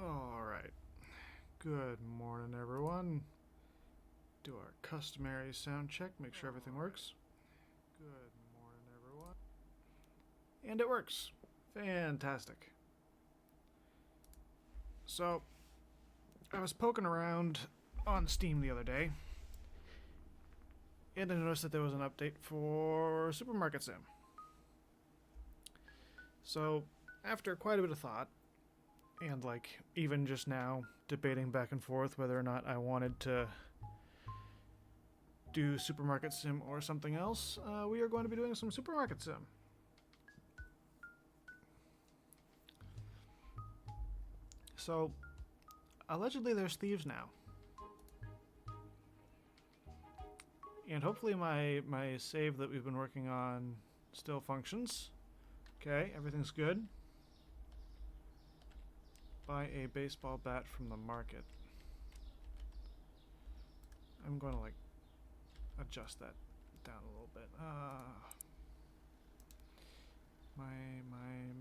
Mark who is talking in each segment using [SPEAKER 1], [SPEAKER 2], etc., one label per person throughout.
[SPEAKER 1] Alright. Good morning, everyone. Do our customary sound check, make sure everything works. Good morning, everyone. And it works. Fantastic. So, I was poking around on Steam the other day, and I noticed that there was an update for Supermarket Sim. So, after quite a bit of thought, and even just now debating back and forth whether or not I wanted to do Supermarket Sim or something else, we are going to be doing some Supermarket Sim. So, allegedly there's thieves now. And hopefully my save that we've been working on still functions. Okay, everything's good. Buy a baseball bat from the market. I'm going to adjust that down a little bit. My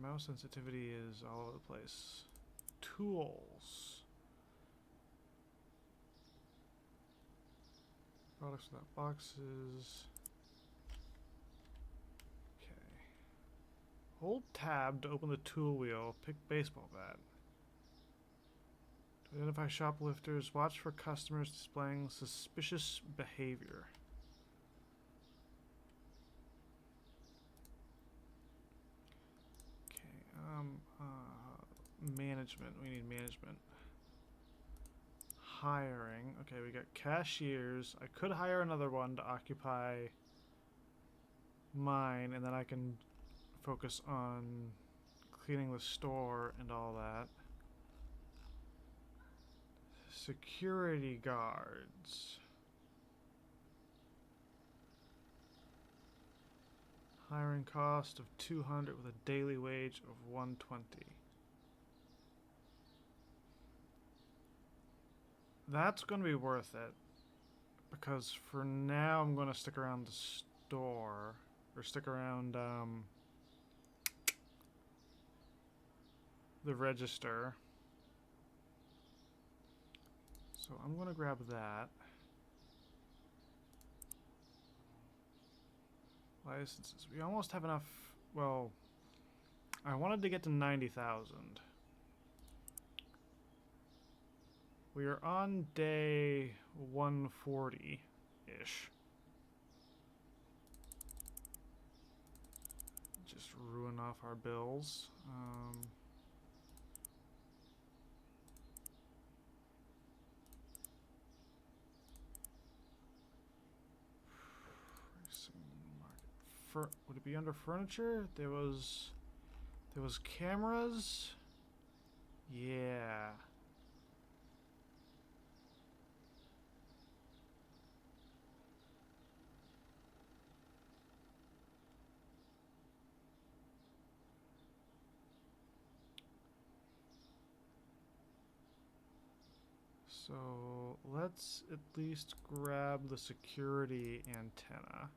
[SPEAKER 1] mouse sensitivity is all over the place. Tools. Products without boxes. Okay. Hold tab to open the tool wheel. Pick baseball bat. To identify shoplifters, watch for customers displaying suspicious behavior. Management. We need management. Hiring. Okay, we got cashiers. I could hire another one to occupy mine, and then I can focus on cleaning the store and all that. Security guards. Hiring cost of 200 with a daily wage of 120. That's going to be worth it, because for now I'm going to stick around the store, or stick around the register. So I'm going to grab that. Licenses. We almost have enough. Well, I wanted to get to 90,000. We are on day 140-ish. Just ruin off our bills. Would it be under furniture? There was cameras. Yeah. So let's at least grab the security antenna.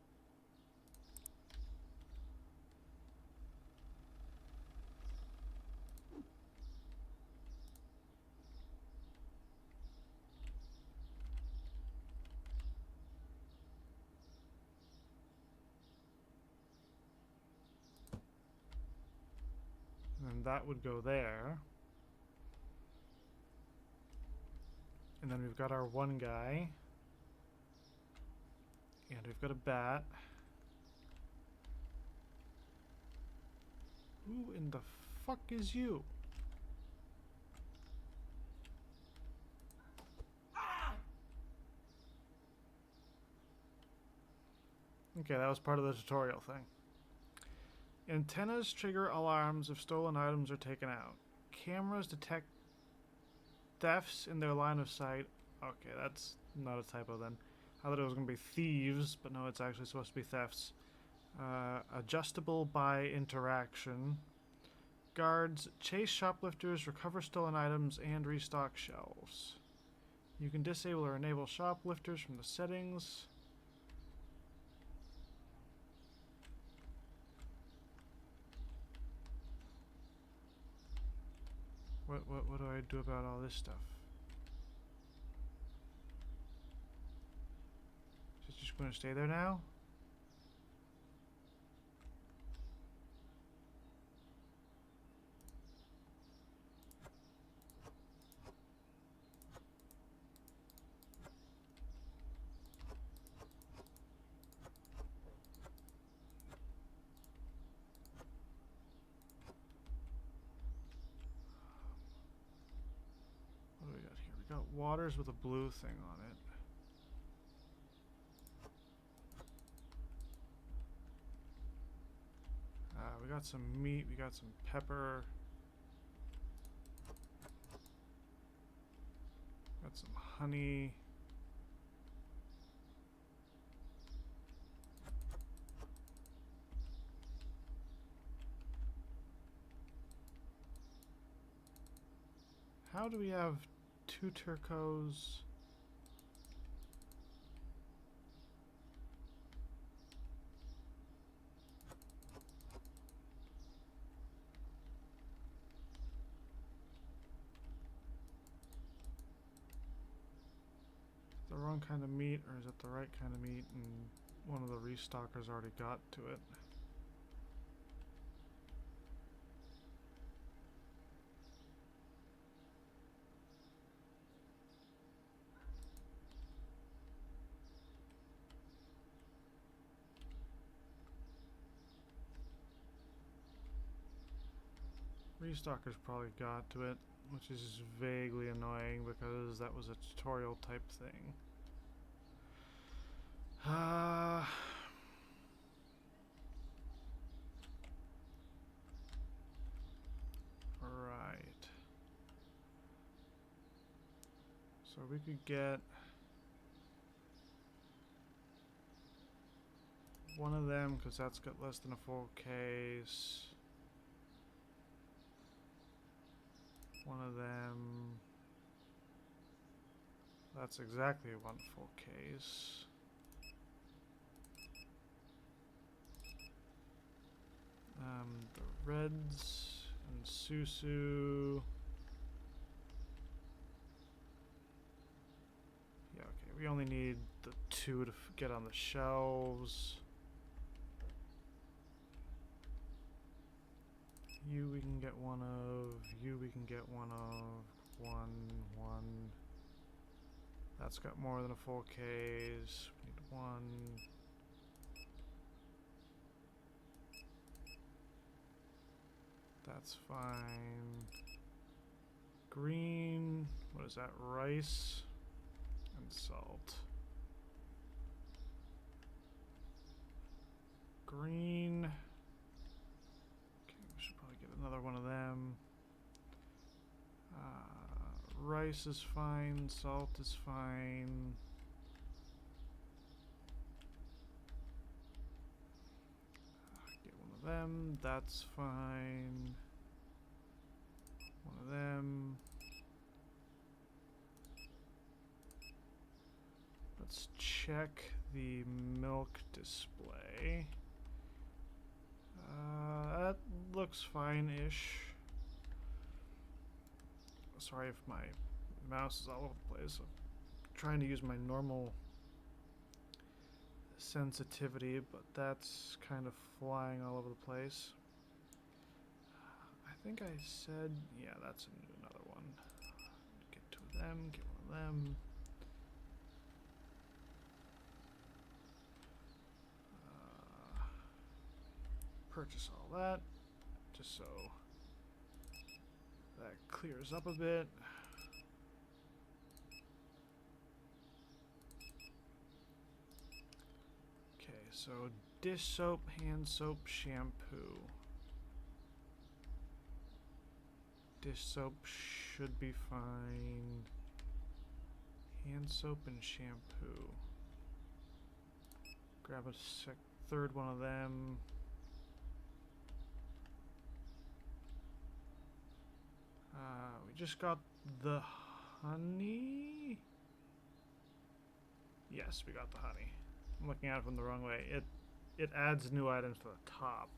[SPEAKER 1] And that would go there. And then we've got our one guy. And we've got a bat. Who in the fuck is you? Okay, that was part of the tutorial thing. Antennas trigger alarms if stolen items are taken out. Cameras detect thefts in their line of sight. Okay, that's not a typo then. I thought it was going to be thieves, but no, it's actually supposed to be thefts. Adjustable by interaction. Guards chase shoplifters, recover stolen items, and restock shelves. You can disable or enable shoplifters from the settings. what do I do about all this stuff? Is it just going to stay there now? What do we got here? We got waters with a blue thing on it. We got some meat, we got some pepper. Got some honey. How do we have 2 turcos? The wrong kind of meat, or is it the right kind of meat and one of the restockers already got to it? Restocker's probably got to it, which is vaguely annoying because that was a tutorial type thing. Right. So we could get one of them because that's got less than a full case. One of them. That's exactly one full case. The reds and Susu. Yeah, okay. We only need the 2 to get on the shelves. You we can get one of. You we can get one of. One. That's got more than a full case. We need 1. That's fine. Green. What is that? Rice and salt. Green. Okay, we should probably get another one of them. Rice is fine. Salt is fine. Get one of them. That's fine. One of them. Let's check the milk display. That looks fine-ish. Sorry if my mouse is all over the place. I'm trying to use my normal sensitivity, but that's kind of flying all over the place. I think I said, yeah, that's another one. Get 2 of them, get 1 of them. Purchase all that, just so that clears up a bit. Okay, so dish soap, hand soap, shampoo. Dish soap should be fine. Hand soap and shampoo. Grab a 3rd one of them. We just got the honey. Yes, we got the honey. I'm looking at it from the wrong way. It adds new items to the top.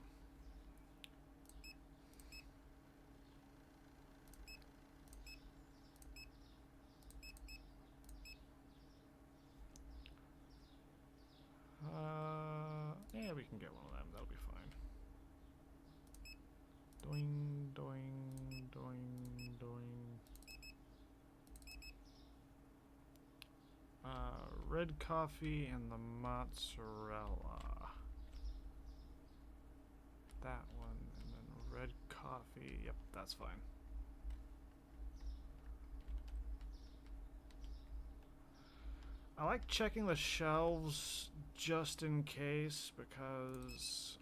[SPEAKER 1] red coffee and the mozzarella. That one, and then red coffee. Yep, that's fine. I like checking the shelves just in case, because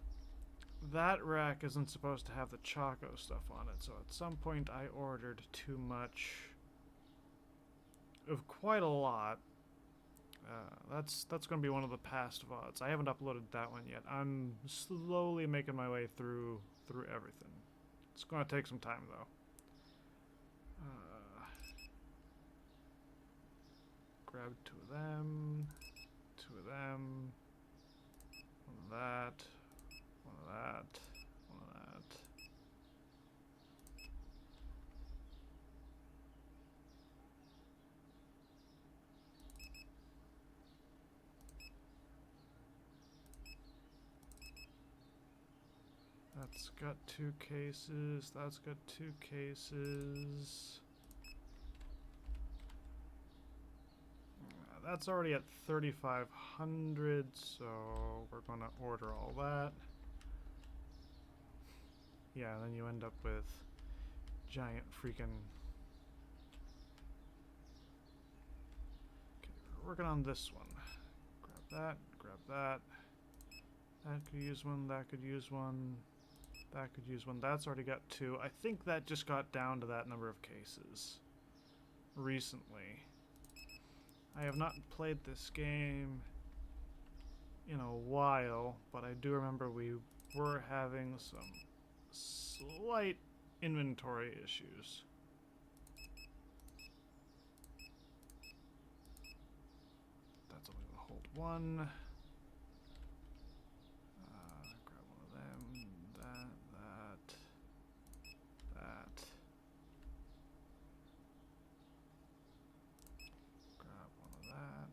[SPEAKER 1] that rack isn't supposed to have the Choco stuff on it, so at some point I ordered too much of quite a lot. That's going to be one of the past VODs. I haven't uploaded that one yet. I'm slowly making my way through everything. It's going to take some time though. Grab two of them, one of that, one of that, one of that. That's got 2 cases, that's got 2 cases. That's already at 3,500, so we're gonna order all that. Yeah, then you end up with giant freaking... Okay, we're working on this one. Grab that, grab that. That could use one, that could use one, that could use one. That's already got 2. I think that just got down to that number of cases recently. I have not played this game in a while, but I do remember we were having some slight inventory issues. That's only gonna hold 1. Grab one of them, that. Grab one of that.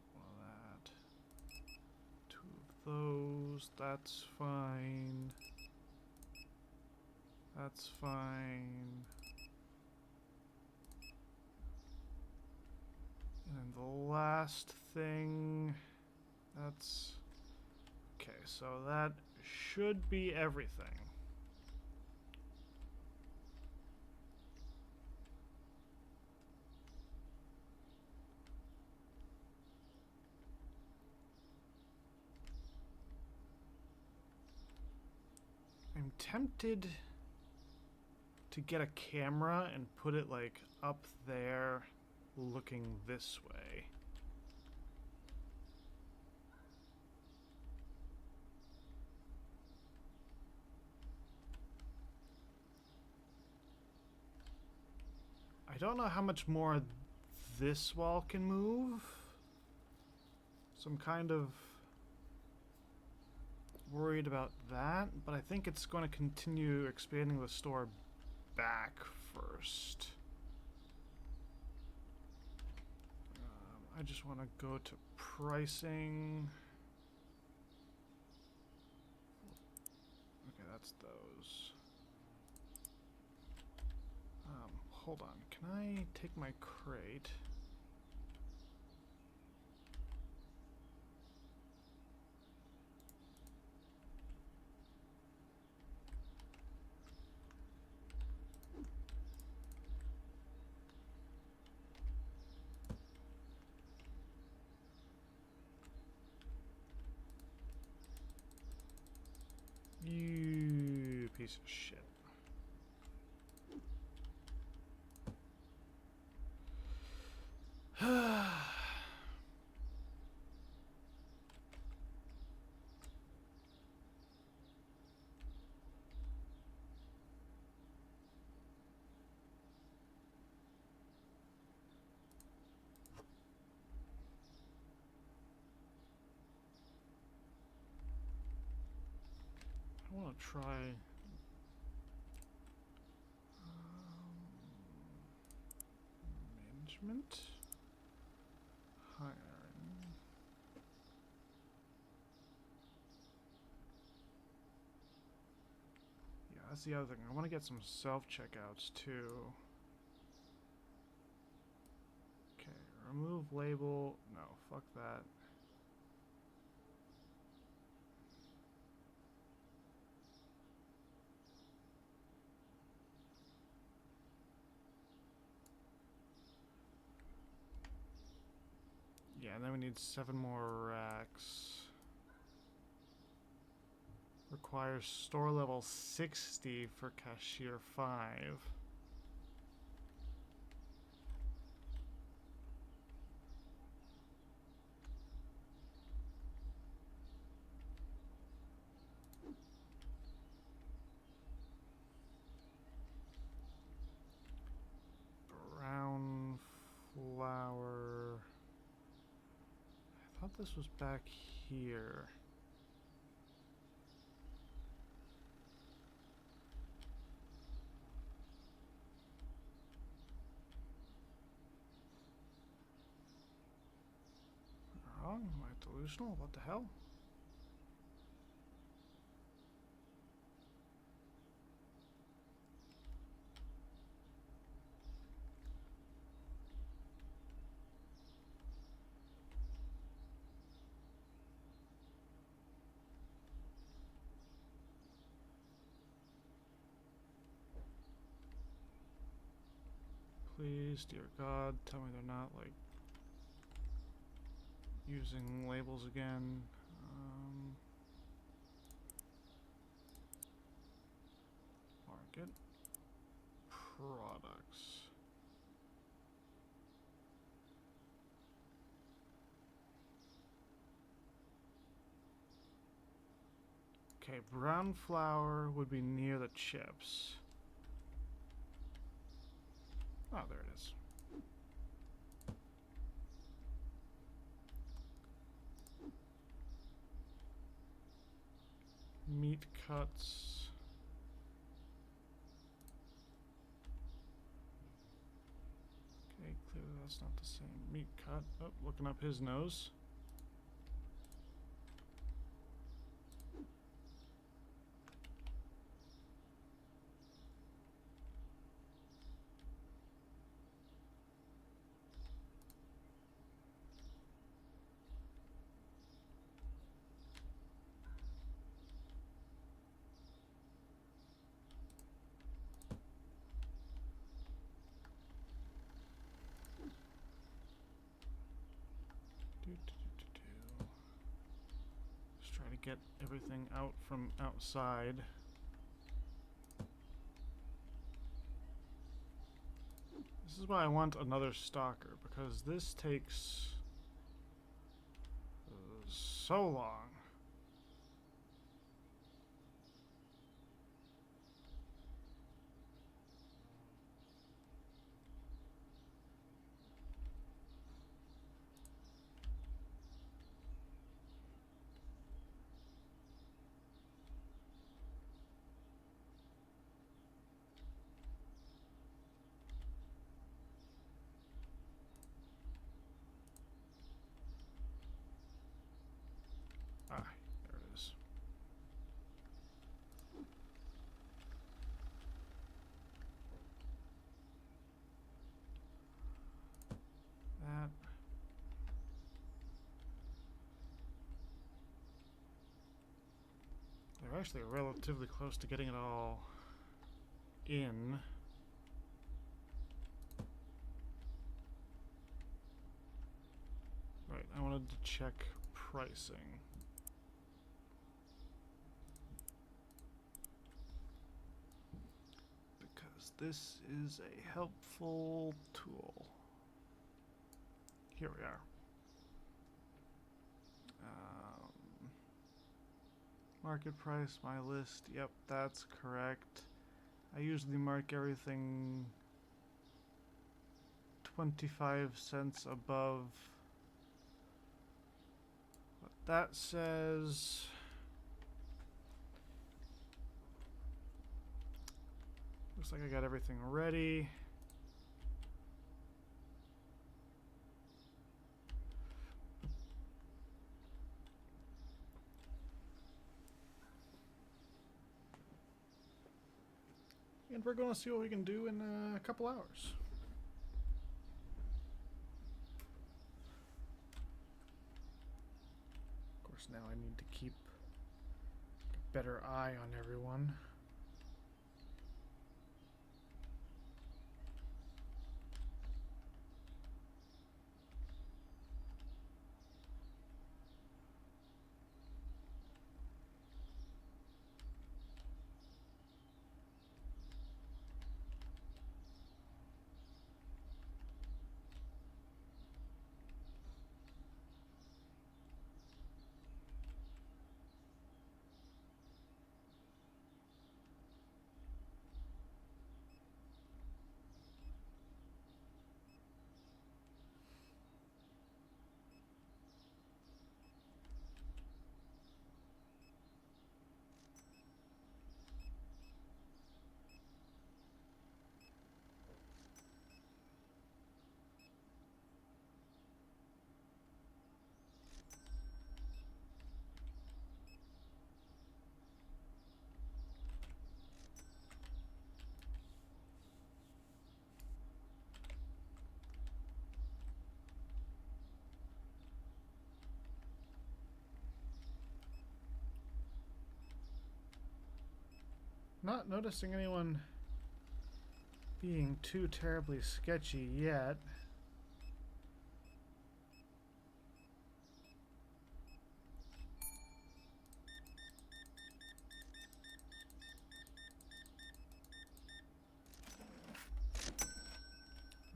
[SPEAKER 1] 2 of those, that's fine. That's fine. And then the last thing, that's... Okay, so that should be everything. I'm tempted to get a camera and put it like up there looking this way. I don't know how much more this wall can move. So I'm kind of worried about that, but I think it's going to continue expanding the store back first. I just want to go to pricing. Okay, that's those. Hold on, can I take my crate? You piece of shit. I want to try management, hiring. Yeah, that's the other thing. I want to get some self-checkouts too. Okay, remove label. No, fuck that. Yeah, and then we need 7 more racks. Requires store level 60 for cashier 5. Brown flour. I thought this was back here. Wrong? Am I delusional? What the hell? Please, dear God, tell me they're not, like, using labels again. Market. Products. Okay, brown flour would be near the chips. Oh, there it is. Meat cuts. Okay, clearly that's not the same meat cut. Oh, looking up his nose. Just trying to get everything out from outside. This is why I want another stalker, because this takes so long. Ah, there it is. That. They're actually relatively close to getting it all in. Right, I wanted to check pricing. Because this is a helpful tool. Here we are. Market price, my list. Yep, that's correct. I usually mark everything 25 cents above what that says. Looks like I got everything ready. And we're going to see what we can do in a couple hours. Of course, now I need to keep a better eye on everyone. Not noticing anyone being too terribly sketchy yet.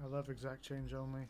[SPEAKER 1] I love exact change only.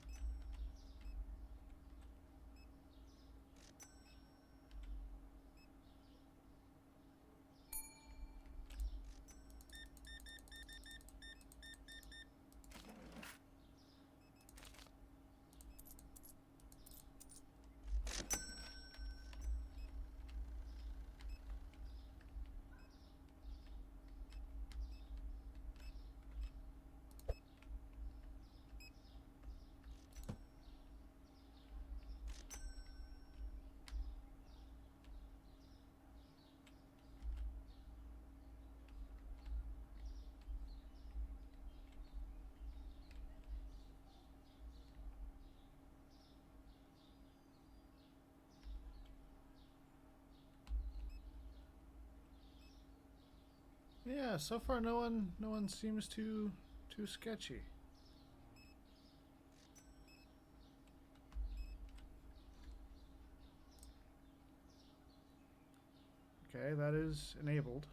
[SPEAKER 1] Yeah, so far no one seems too sketchy. Okay, that is enabled.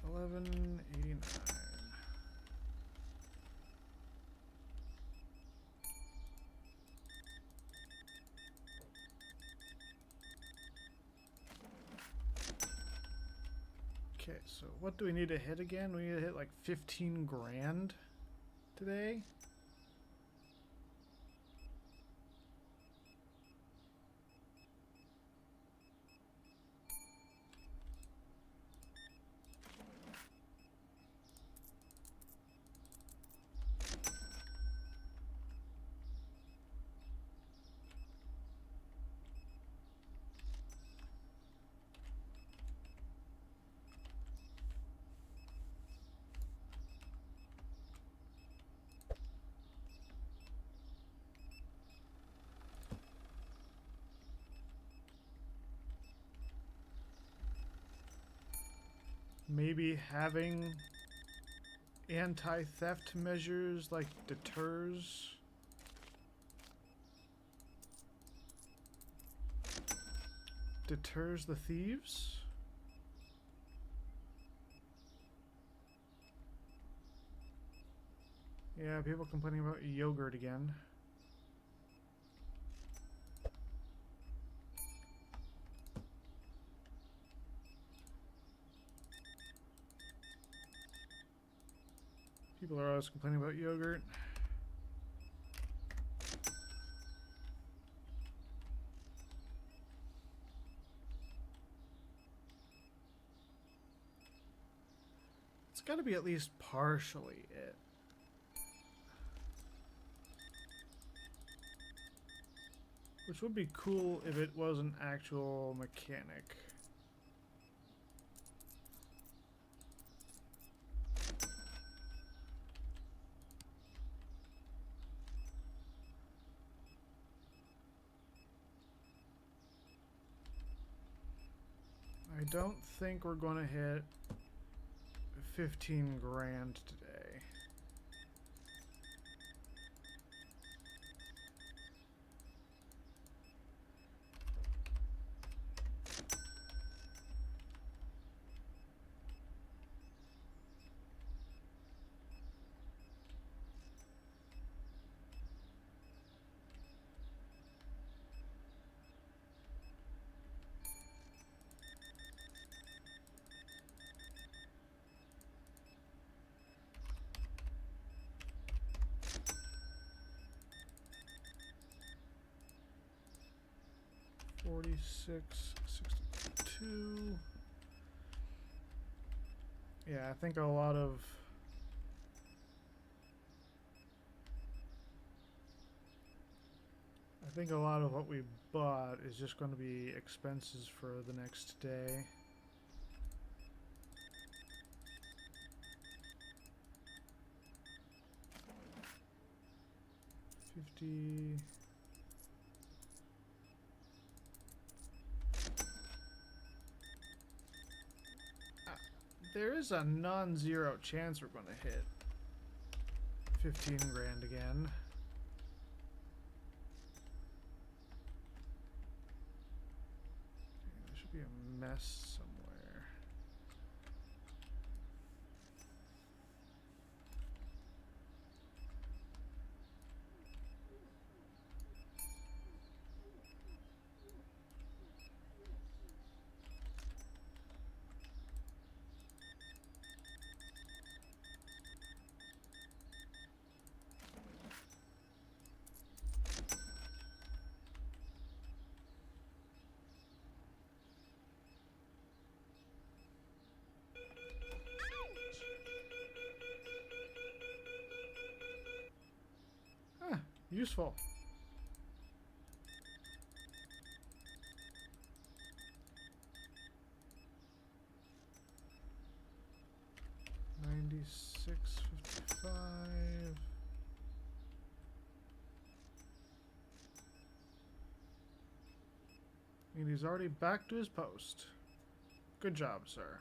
[SPEAKER 1] $11.89. Okay, so what do we need to hit again? We need to hit like 15 grand today. Maybe having anti-theft measures like deters the thieves. Yeah, people complaining about yogurt again. People are always complaining about yogurt. It's got to be at least partially it. Which would be cool if it was an actual mechanic. I don't think we're going to hit 15 grand today. $46.62. Yeah, I think a lot of what we bought is just going to be expenses for the next day. 50. There is a non-zero chance we're going to hit 15 grand again. Okay, there should be a mess somewhere. Useful. $96.55. And he's already back to his post. Good job, sir.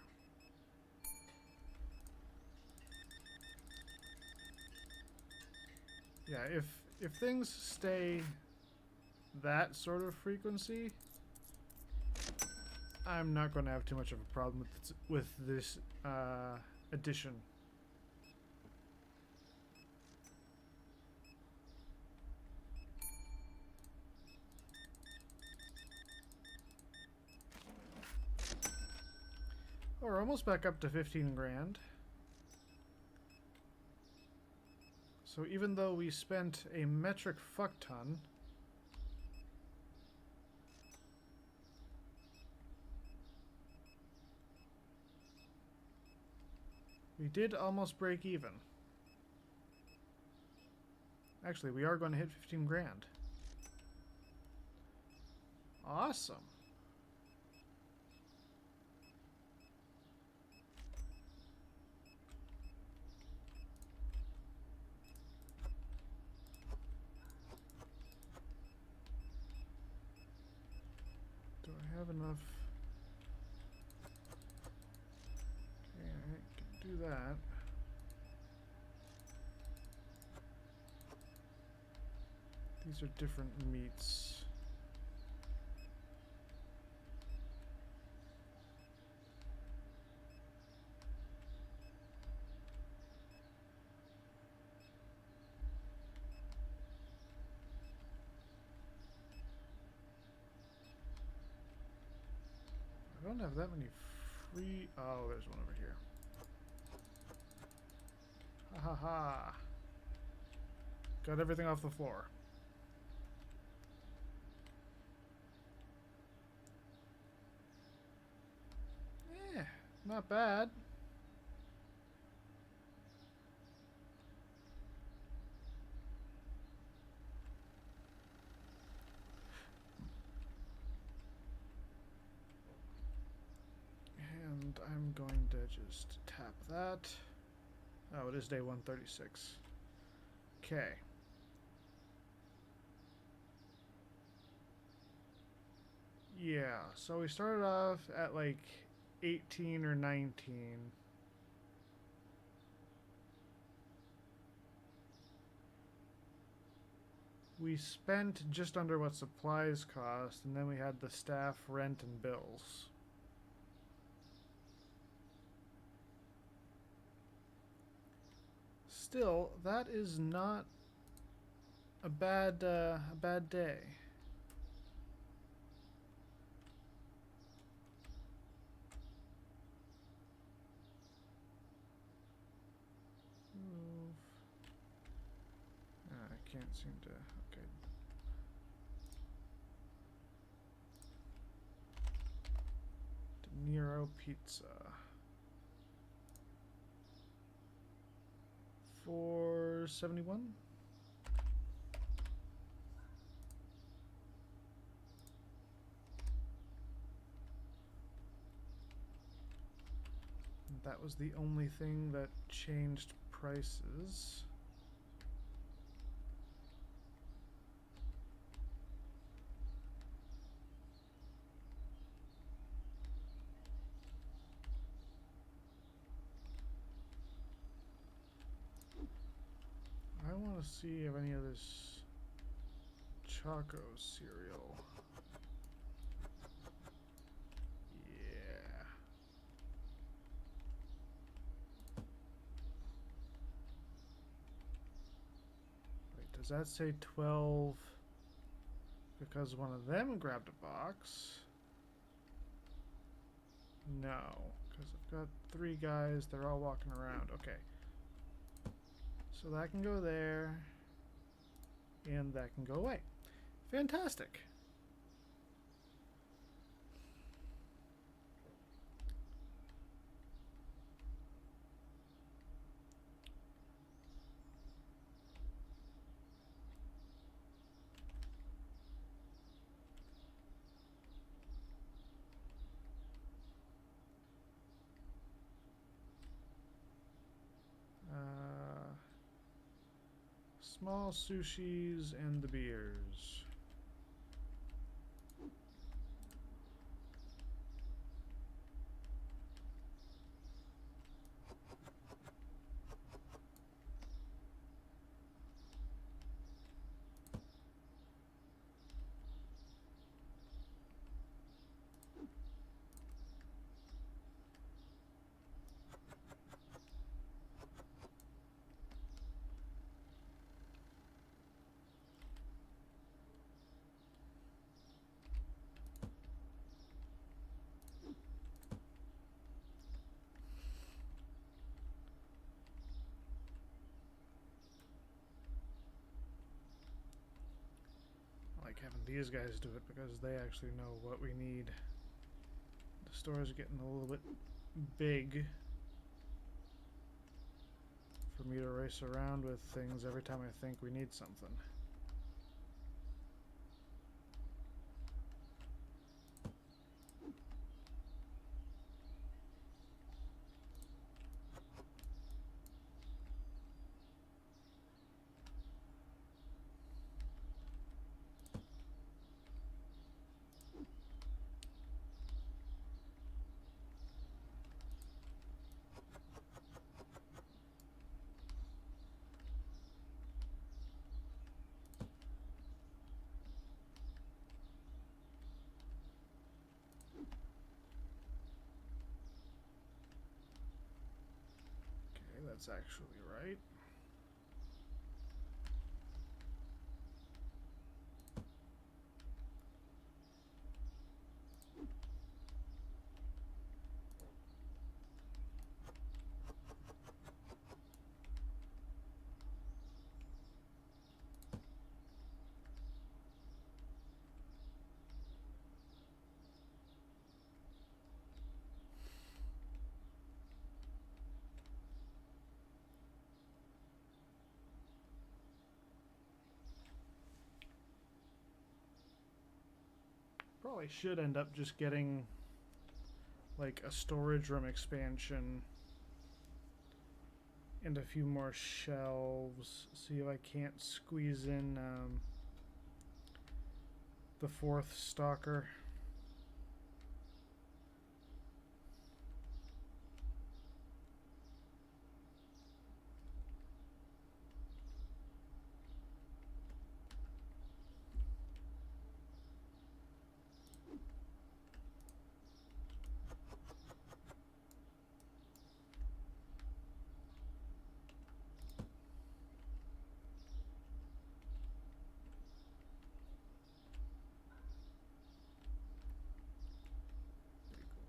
[SPEAKER 1] Yeah, if things stay that sort of frequency, I'm not going to have too much of a problem with this addition. Oh, we're almost back up to 15 grand. So even though we spent a metric fuck ton, we did almost break even. Actually, we are going to hit 15 grand. Awesome. Do I have enough? Okay, I can do that. These are different meats. I don't have that many free... Oh, there's one over here. Ha ha ha. Got everything off the floor. Eh, not bad. And I'm going to just tap that. Oh, it is day 136. Okay. Yeah, so we started off at like 18 or 19. We spent just under what supplies cost, and then we had the staff, rent, and bills. Still, that is not a bad day. Move. I can't seem to. Okay. De Niro Pizza. 471. That was the only thing that changed prices. want to see if any of this Choco cereal. Yeah. Wait, does that say 12? Because one of them grabbed a box. No, because I've got 3 guys. They're all walking around. Okay. So that can go there. And that can go away. Fantastic. Small sushis and the beers. I like having these guys do it because they actually know what we need. The store's getting a little bit big for me to race around with things every time I think we need something. That's actually right. Probably should end up just getting like a storage room expansion and a few more shelves. See if I can't squeeze in the 4th stalker.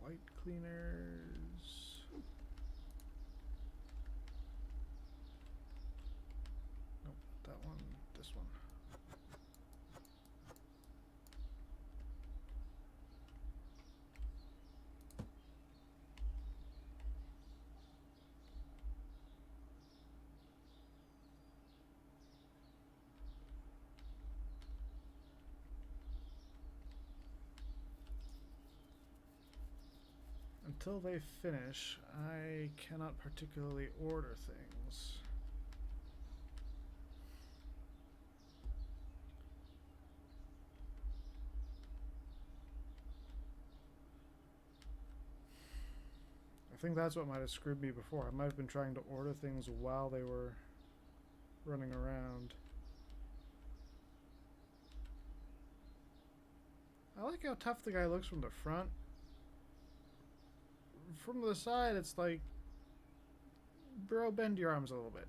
[SPEAKER 1] White cleaners. Nope, not that one. This one. Until they finish, I cannot particularly order things. I think that's what might have screwed me before. I might have been trying to order things while they were running around. I like how tough the guy looks from the front. From the side, it's like, bro, bend your arms a little bit.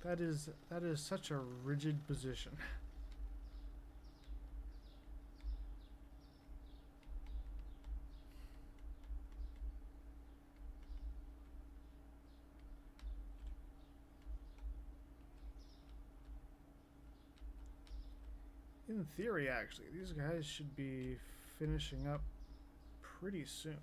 [SPEAKER 1] That is such a rigid position. In theory, actually, these guys should be finishing up pretty soon.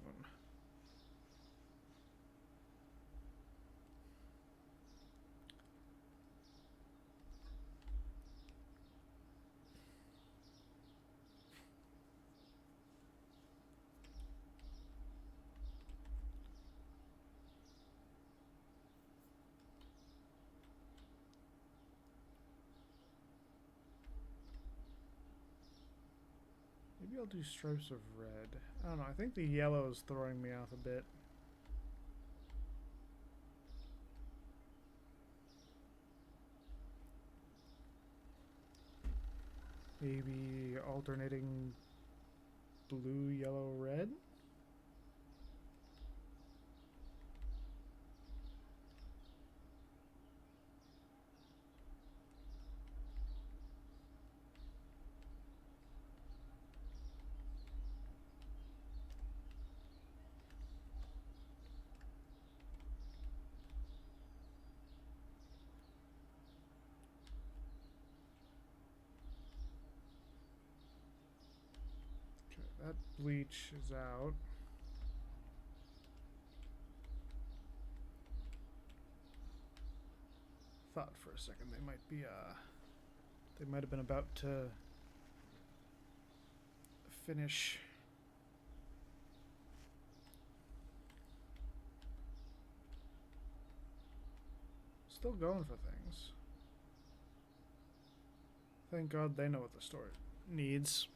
[SPEAKER 1] Maybe I'll do stripes of red. I don't know, I think the yellow is throwing me off a bit. Maybe alternating blue, yellow, red? That bleach is out. Thought for a second they might be they might have been about to finish. Still going for things. Thank God they know what the store needs.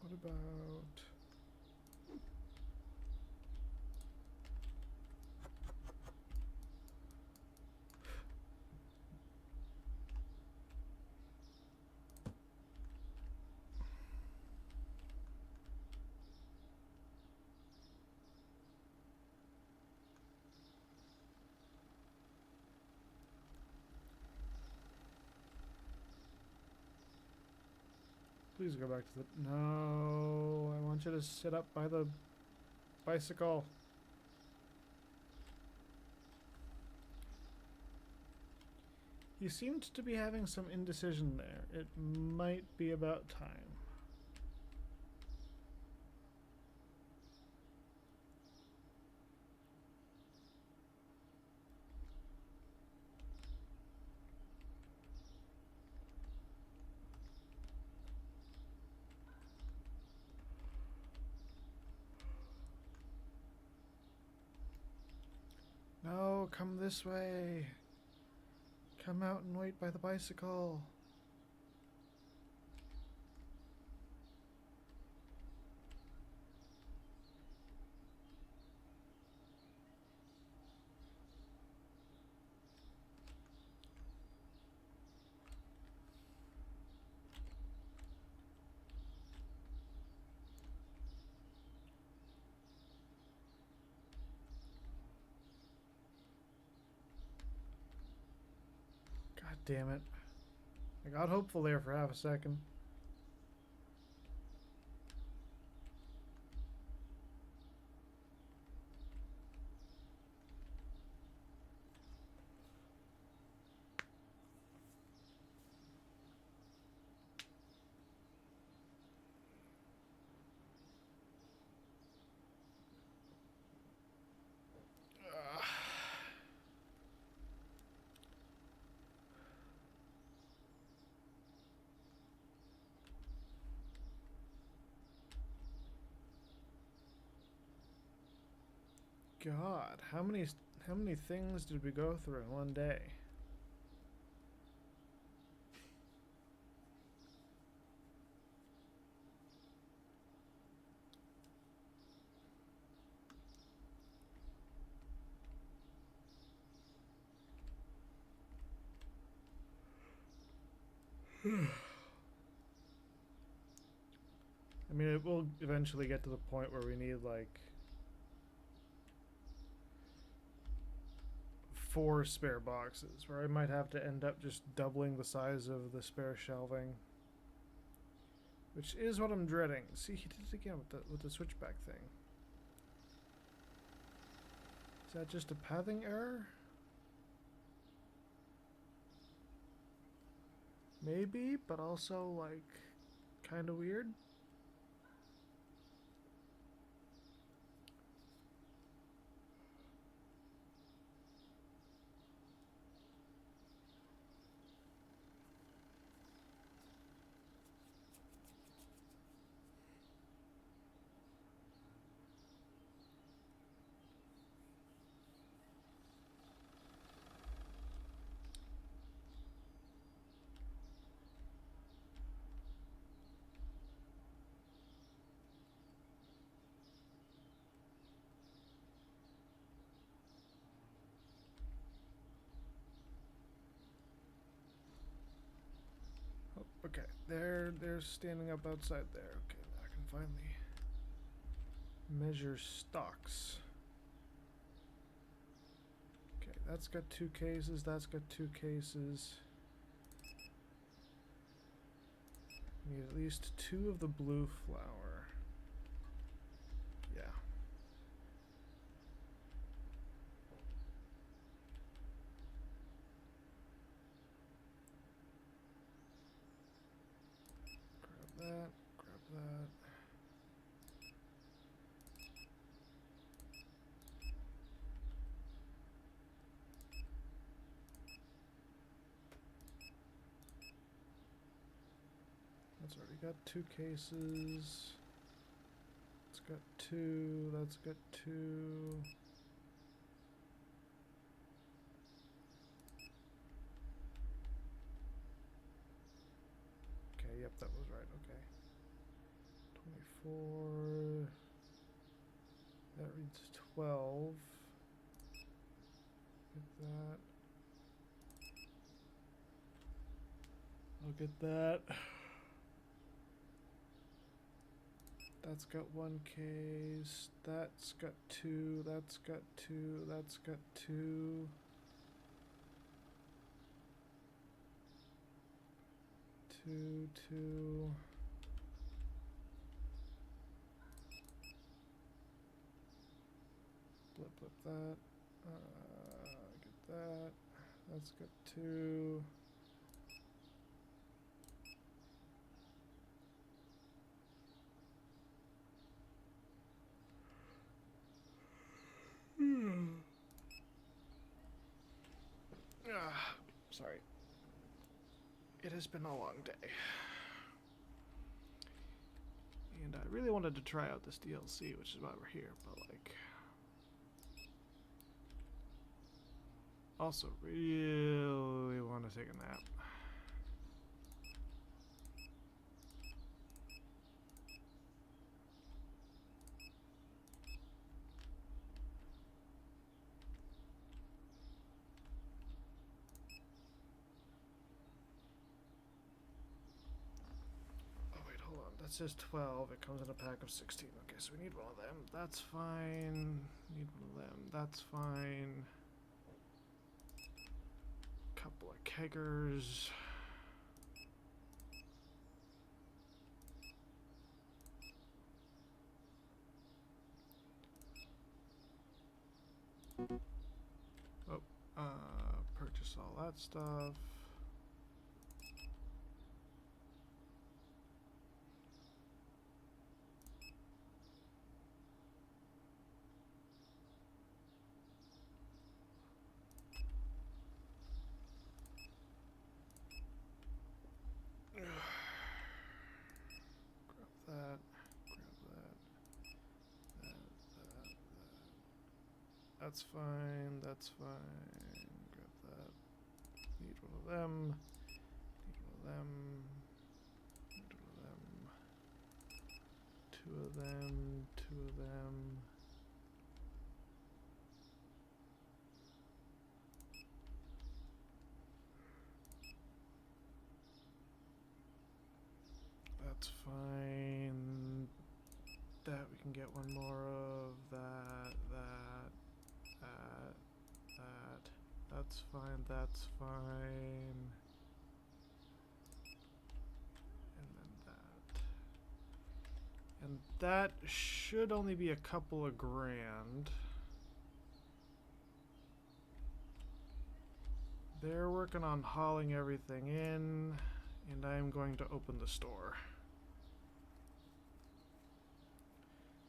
[SPEAKER 1] What about... Please go back to the... No, I want you to sit up by the bicycle. You seemed to be having some indecision there. It might be about time. No, come this way. Come out and wait by the bicycle. God damn it. I got hopeful there for half a second. God, how many How many things did we go through in one day? I mean, it will eventually get to the point where we need like 4 spare boxes, where I might have to end up just doubling the size of the spare shelving, which is what I'm dreading. See, he did it again with the switchback thing. Is that just a pathing error? Maybe, but also like kind of weird. Okay, they're standing up outside there. Okay, now I can finally measure stocks. Okay, that's got 2 cases, that's got 2 cases. Need at least 2 of the blue flower. Yeah. Grab that, grab that. That's already got 2 cases. It's got 2, that's got 2. Okay, yep, that was right, okay. 24. That reads 12. Get that. I'll get that. That's got 1 case. That's got 2. That's got 2. That's got 2. 2, 2. Blip, blip that. Get that. That's got 2. Sorry. It has been a long day. And I really wanted to try out this DLC, which is why we're here, but like... Also really want to take a nap. It says 12. It comes in a pack of 16. Okay, so we need one of them. That's fine. Need one of them. That's fine. Couple of keggers. Oh, purchase all that stuff. That's fine. That's fine. Grab that. Need one of them. Need one of them. Need one of them. Two of them. Two of them. That's fine. That we can get one more of. That. That's fine. That's fine. And then that. And that should only be a couple of grand. They're working on hauling everything in, and I'm going to open the store.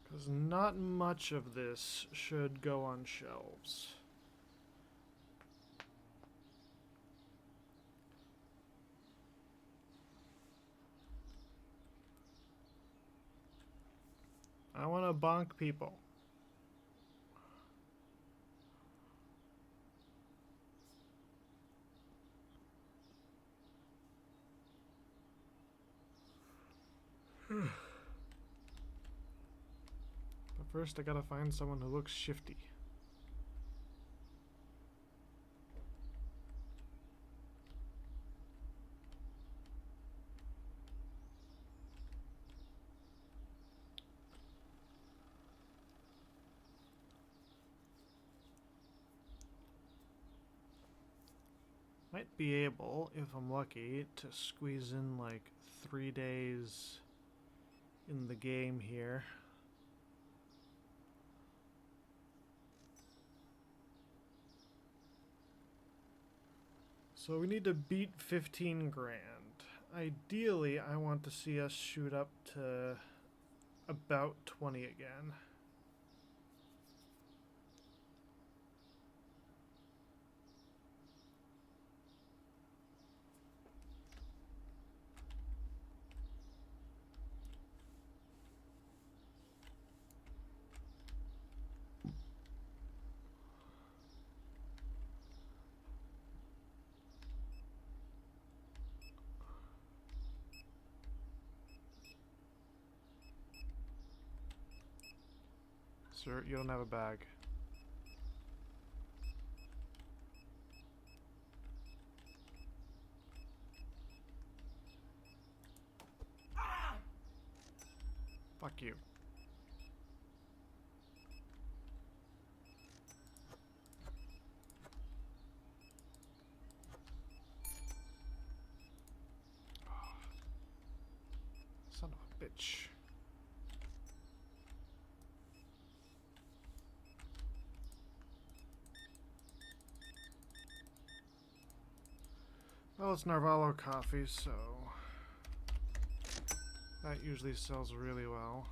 [SPEAKER 1] Because not much of this should go on shelves. I want to bonk people. But first I gotta find someone who looks shifty. Might be able, if I'm lucky, to squeeze in like 3 days in the game here. So we need to beat 15 grand. Ideally, I want to see us shoot up to about 20 again. Sir, you don't have a bag. Fuck you. Son of a bitch. Well, it's Narvalo coffee, so that usually sells really well.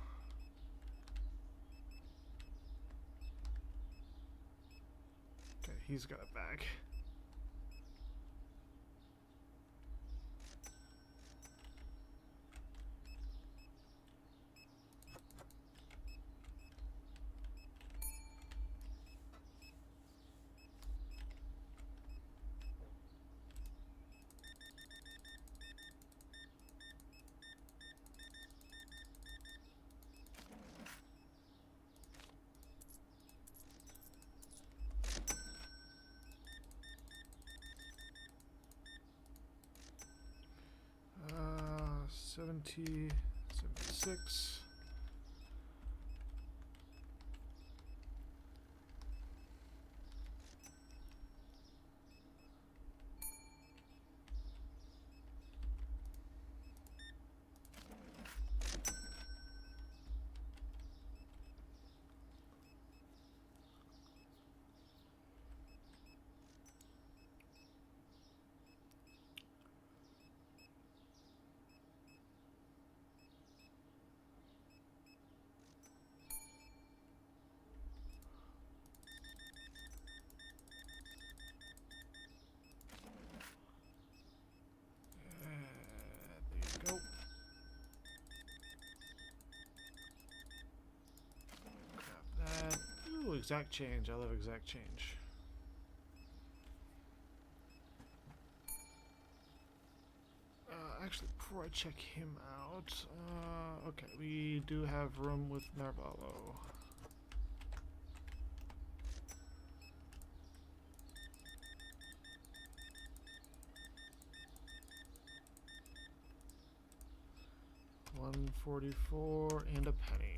[SPEAKER 1] Okay, he's got a bag. Uh, 76. exact change. I love exact change. Actually, before I check him out, okay, we do have room with Narvalo. $144 and a penny.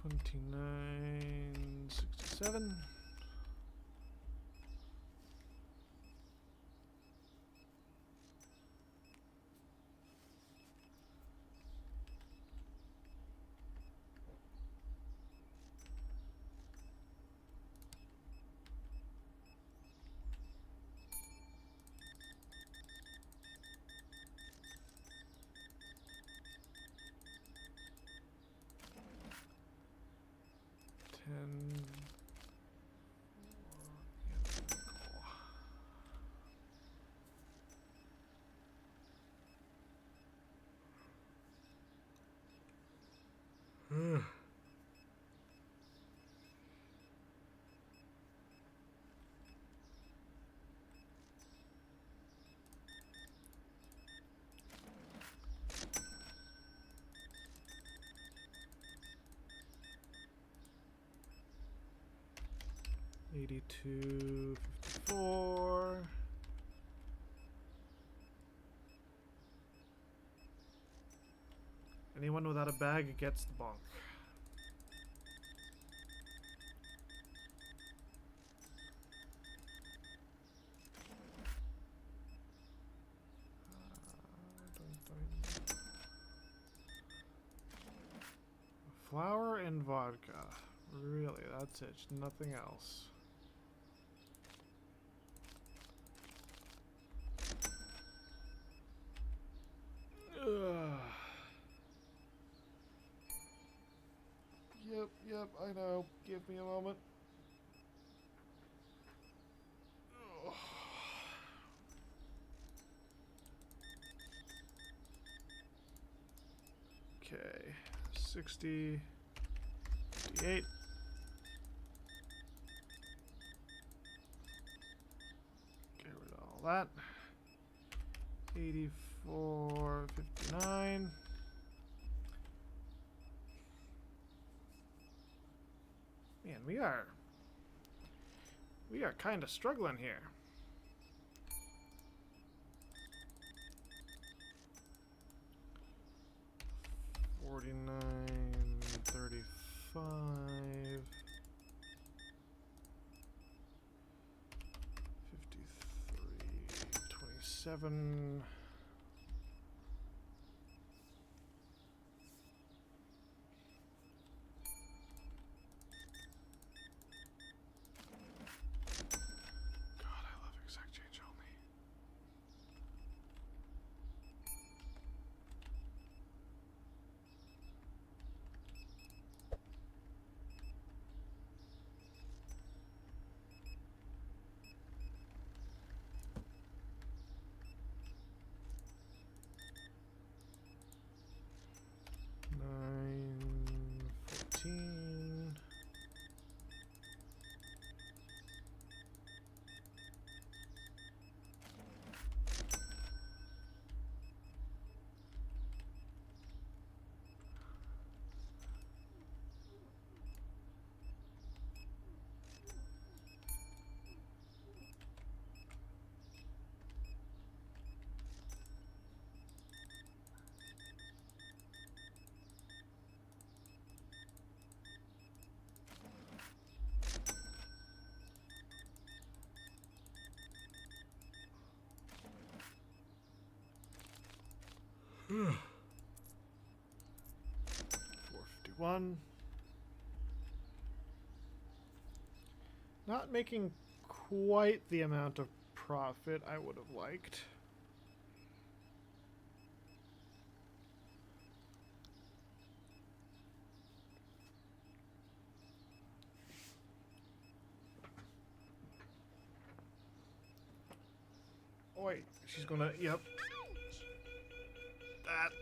[SPEAKER 1] $29.67. Ugh. $82.54. Anyone without a bag gets the bonk. Flour and vodka. Really, that's it. Nothing else. Ugh. Yep, I know. Give me a moment. Ugh. Okay, 60, 58. Get rid of all that. 84.59. Man, we are kind of struggling here. $49.35. 53.27. God, I love exact change only. $9.14. $4.51. Not making quite the amount of profit I would have liked. Wait, she's gonna. Yep. That.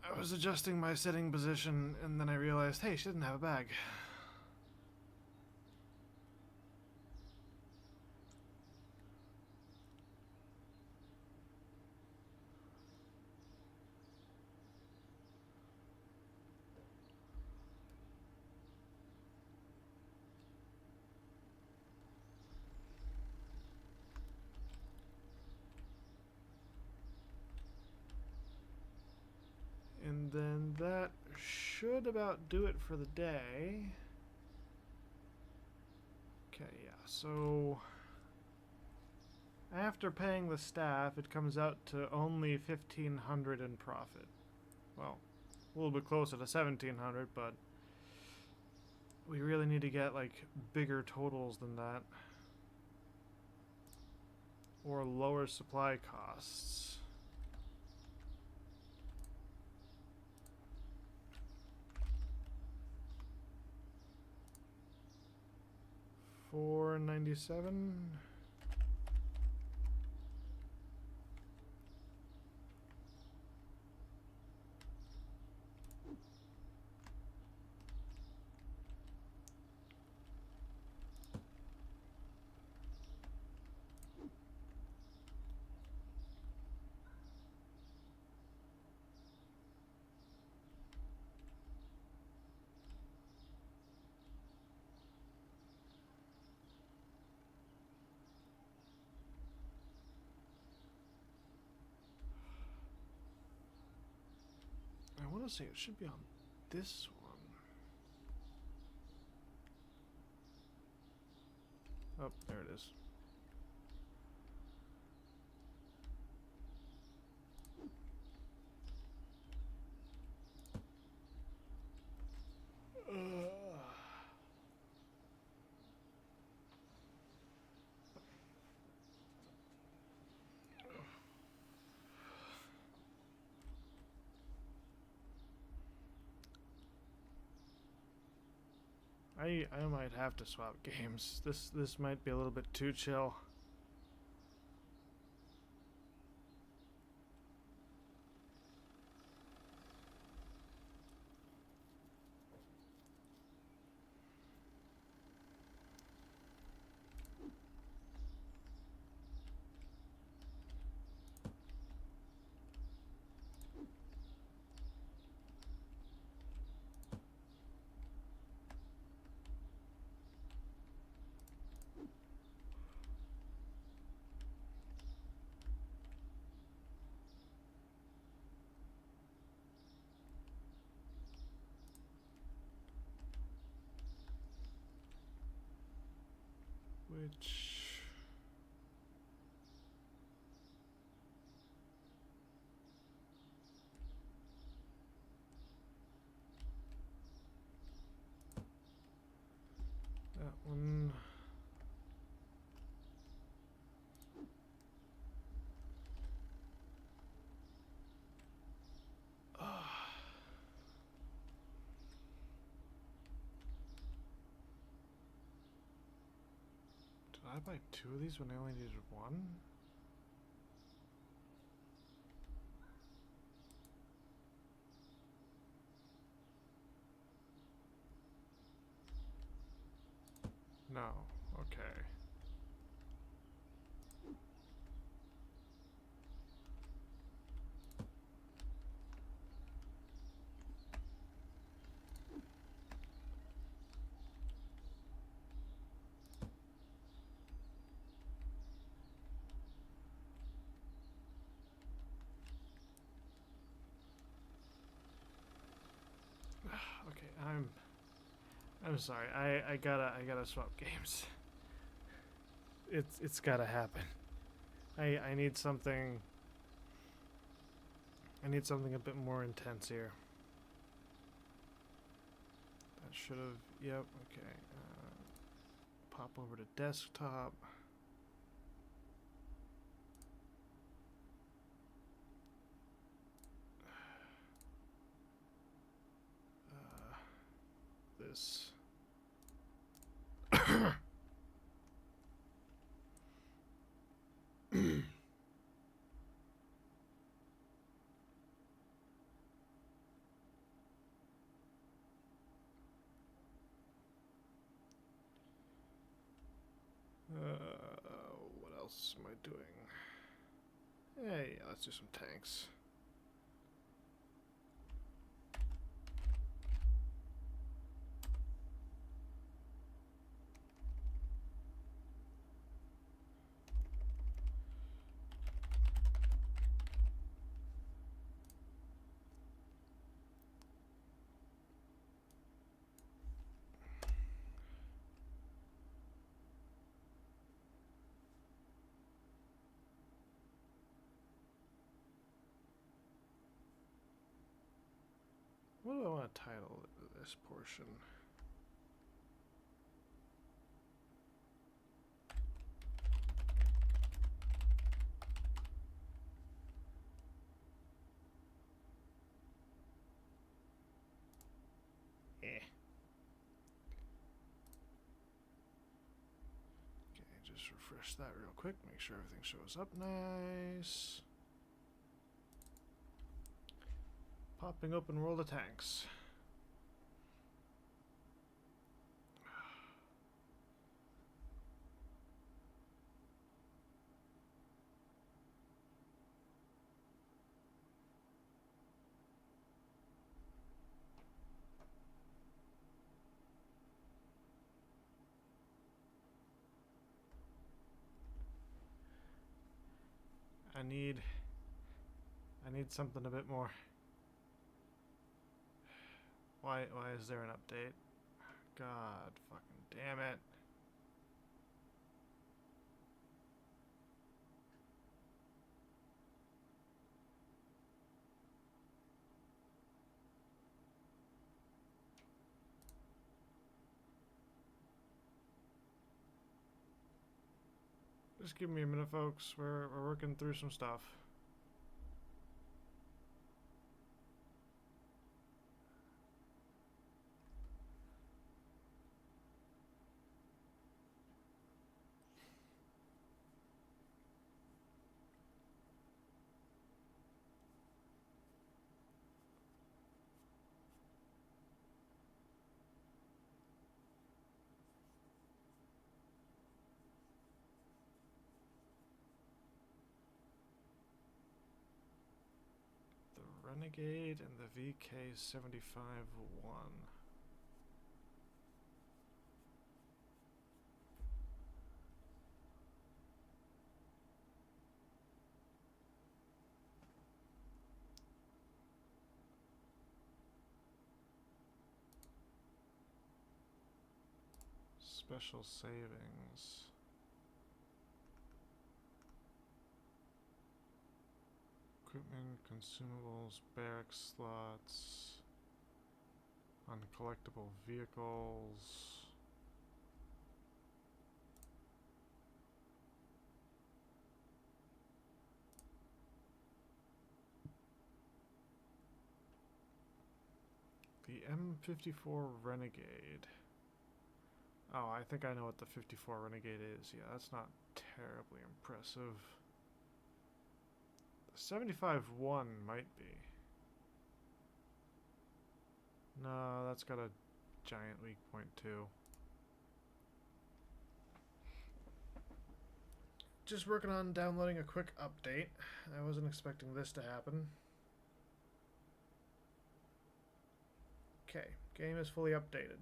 [SPEAKER 1] I was adjusting my sitting position, and then I realized, hey, she didn't have a bag. And then that should about do it for the day. Okay, yeah, so after paying the staff, it comes out to only 1,500 in profit. Well, a little bit closer to 1,700, but we really need to get like bigger totals than that. Or lower supply costs. $497. I want to say it should be on this one. Oh, there it is. I might have to swap games. This might be a little bit too chill. Which that one. Did I buy two of these when I only needed one? No. Okay. Okay, I'm sorry. I gotta swap games. It's gotta happen. I need something. I need something a bit more intense here. That should have. Yep. Okay. Pop over to desktop. This. else am I doing? Hey, let's do some tanks. What do I want to title this portion? Okay, just refresh that real quick, make sure everything shows up nice. Popping open World of Tanks. I need something a bit more. Why is there an update? God fucking damn it. Just give me a minute, folks. We're working through some stuff. The Renegade and the VK-75-1. Special savings. Equipment, consumables, barracks slots, uncollectible vehicles. The M54 Renegade. Oh, I think I know what the 54 Renegade is. Yeah, that's not terribly impressive. The 75-1 might be. No, that's got a giant weak point too. Just working on downloading a quick update. I wasn't expecting this to happen. Okay, game is fully updated.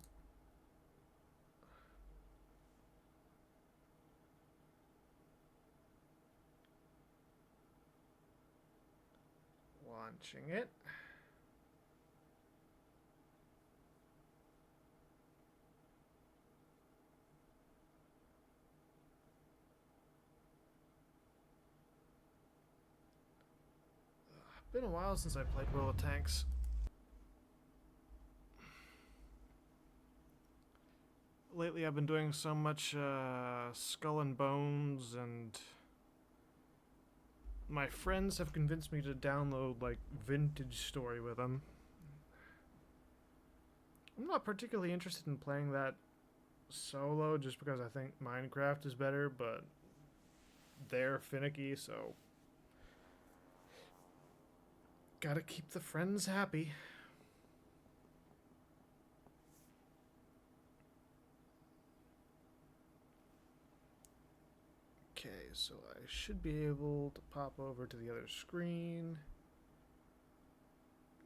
[SPEAKER 1] Launching it. Been a while since I played World of Tanks. Lately I've been doing so much Skull and Bones, and my friends have convinced me to download like Vintage Story with them. I'm not particularly interested in playing that solo just because I think Minecraft is better, but they're finicky, so gotta keep the friends happy. Okay, so I should be able to pop over to the other screen.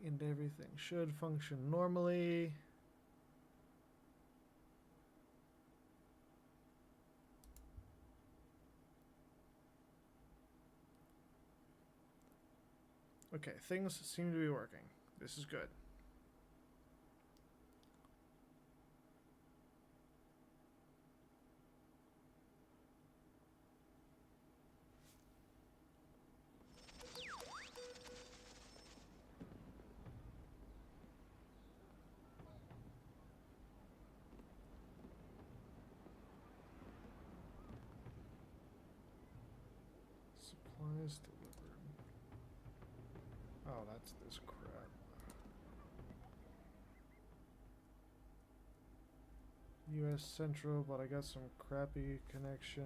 [SPEAKER 1] And everything should function normally. Okay, things seem to be working. This is good. Supplies delivered. Oh, that's this crap. US Central, but I got some crappy connection.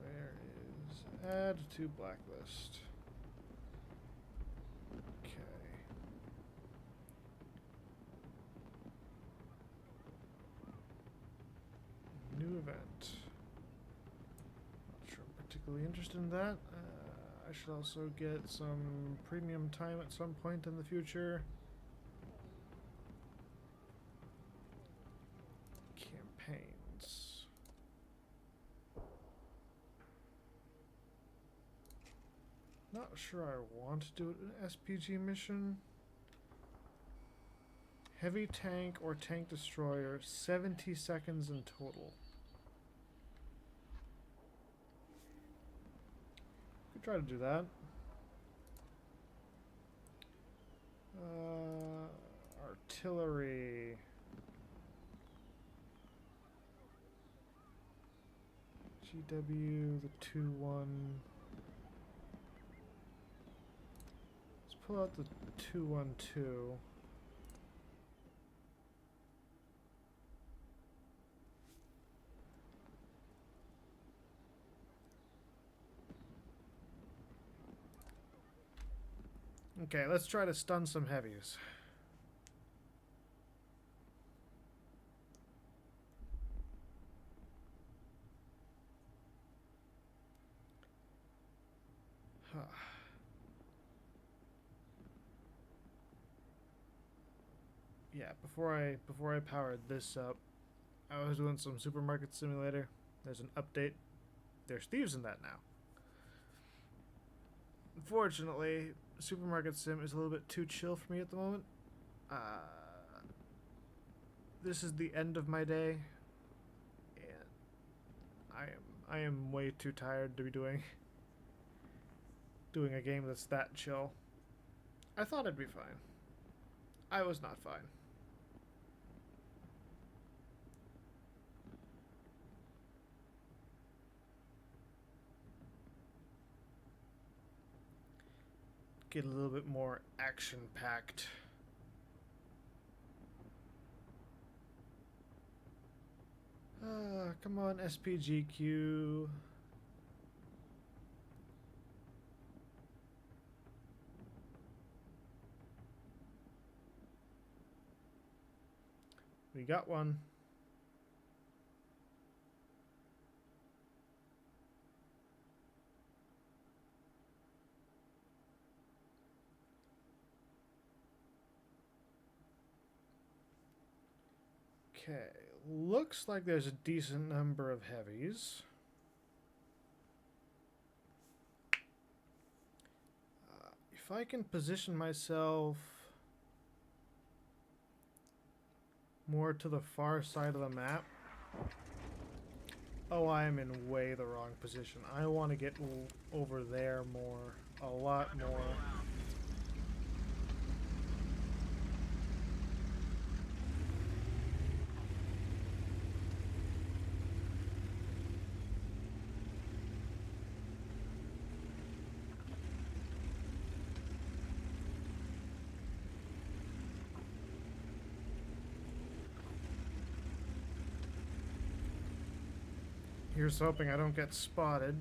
[SPEAKER 1] Where is add to blacklist? Okay. New event. Not sure I'm particularly interested in that. I should also get some premium time at some point in the future. Campaigns. Not sure I want to do an SPG mission. Heavy tank or tank destroyer, 70 seconds in total. Could try to do that. Artillery. GW, the 2-1. Let's pull out the 2-1-2. Okay, let's try to stun some heavies. Yeah, before I powered this up, I was doing some Supermarket Simulator. There's an update. There's thieves in that now. Unfortunately, Supermarket Sim is a little bit too chill for me at the moment. This is the end of my day, and I am way too tired to be doing a game that's that chill. I thought I'd be fine. I was not fine. Get a little bit more action-packed. Come on, SPGQ. We got one. Okay, looks like there's a decent number of heavies. If I can position myself more to the far side of the map. Oh, I am in way the wrong position. I want to get over there more. A lot more. Here's hoping I don't get spotted.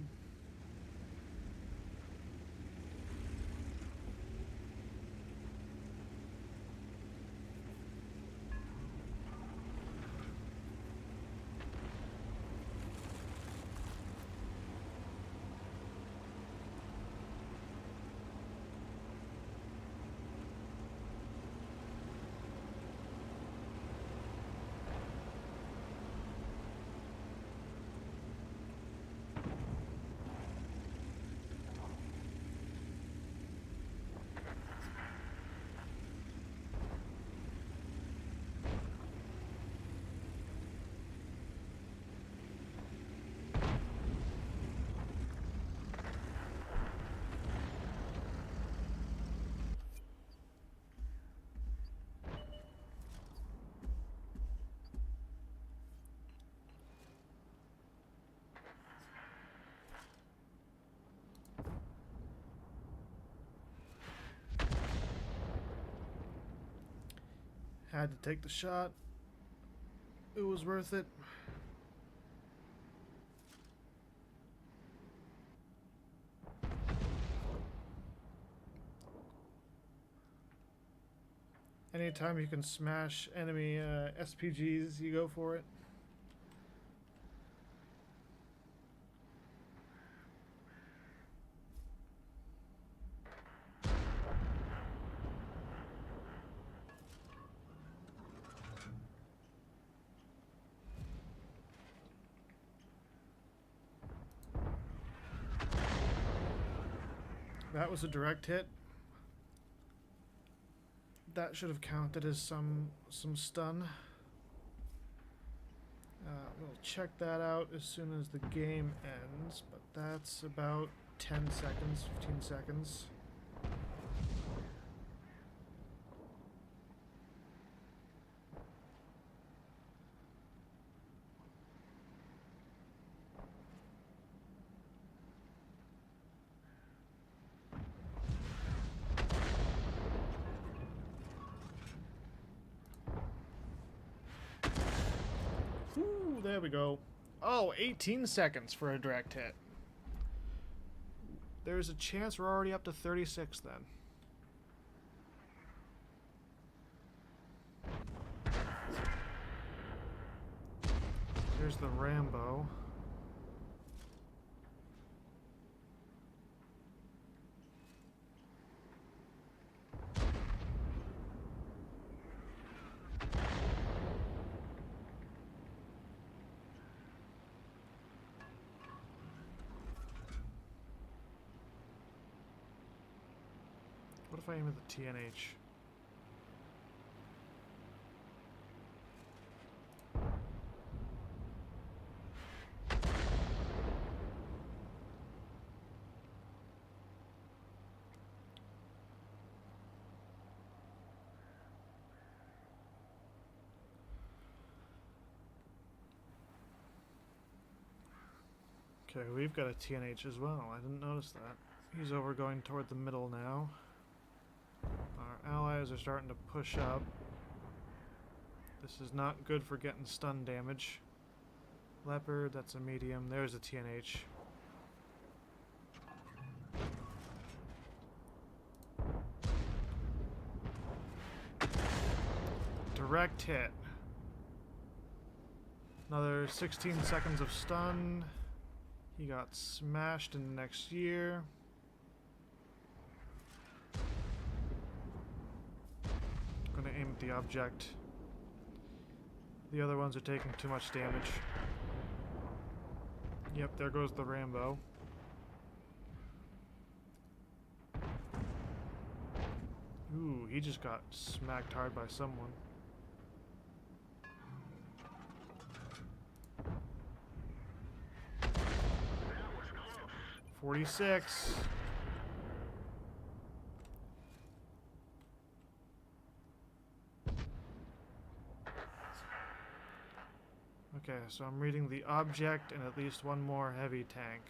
[SPEAKER 1] Had to take the shot. It was worth it. Anytime you can smash enemy SPGs, you go for it. That was a direct hit. That should have counted as some stun. We'll check that out as soon as the game ends, but that's about 10 seconds, 15 seconds. Ooh, there we go. Oh, 18 seconds for a direct hit. There's a chance we're already up to 36 then. There's the Rambo. What if I aim at the TNH? Okay, we've got a TNH as well. I didn't notice that. He's over going toward the middle now. Our allies are starting to push up. This is not good for getting stun damage. Leopard, that's a medium. There's a TNH. Direct hit. Another 16 seconds of stun. He got smashed in next year. Gonna aim at the object. The other ones are taking too much damage. Yep, there goes the Rambo. Ooh, he just got smacked hard by someone. .46. Okay, so I'm reading the object and at least one more heavy tank.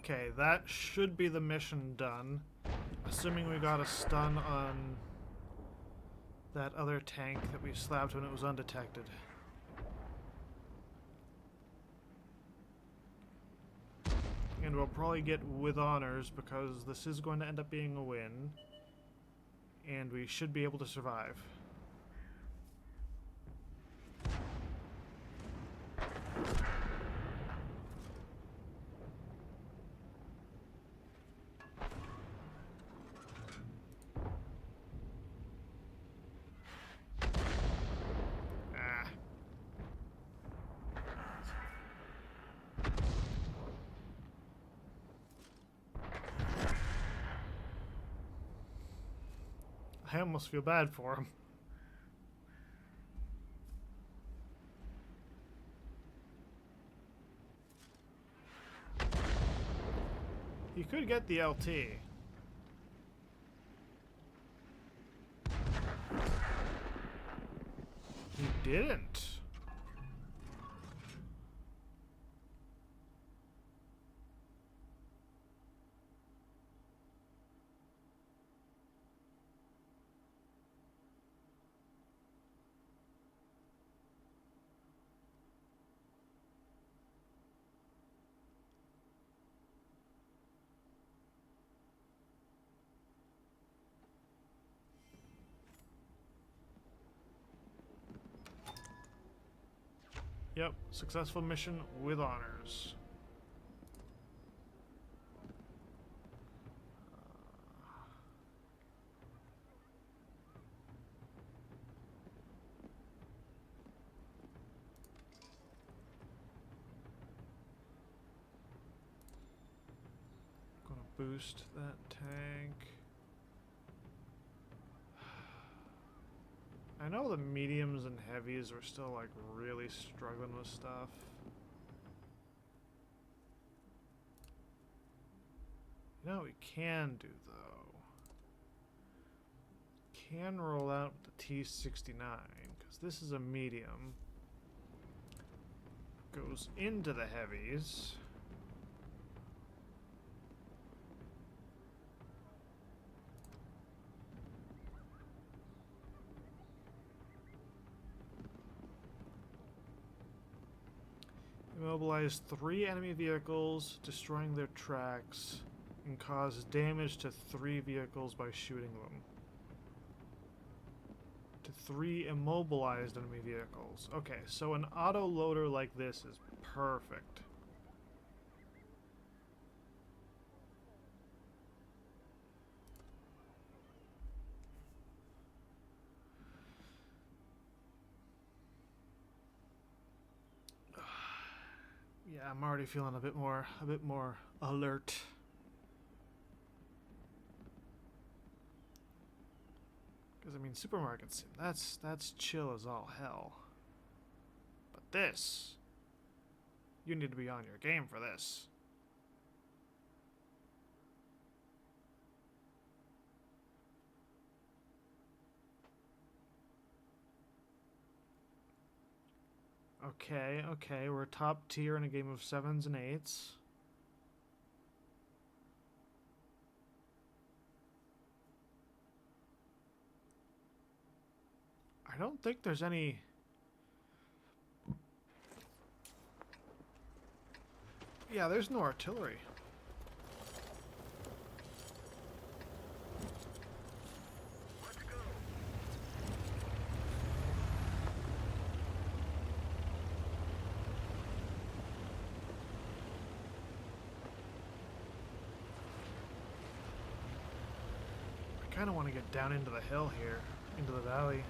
[SPEAKER 1] Okay, that should be the mission done. Assuming we got a stun on that other tank that we slapped when it was undetected. And we'll probably get with honors because this is going to end up being a win. And we should be able to survive. I almost feel bad for him. He could get the LT. He didn't. Yep, successful mission with honors. Gonna boost that tank. I know the mediums and heavies are still like really struggling with stuff. You know what we can do though? Can roll out the T-69 because this is a medium. Goes into the heavies. Immobilize 3 enemy vehicles, destroying their tracks, and cause damage to 3 vehicles by shooting them. To 3 immobilized enemy vehicles. Okay, so an auto loader like this is perfect. Yeah, I'm already feeling a bit more alert. Because I mean, supermarkets, that's chill as all hell. But this, you need to be on your game for this. Okay, okay, we're top tier in a game of 7s and 8s. I don't think there's any... Yeah, there's no artillery.
[SPEAKER 2] Let's go.
[SPEAKER 1] I kind of want to get down into the hill here, into the valley.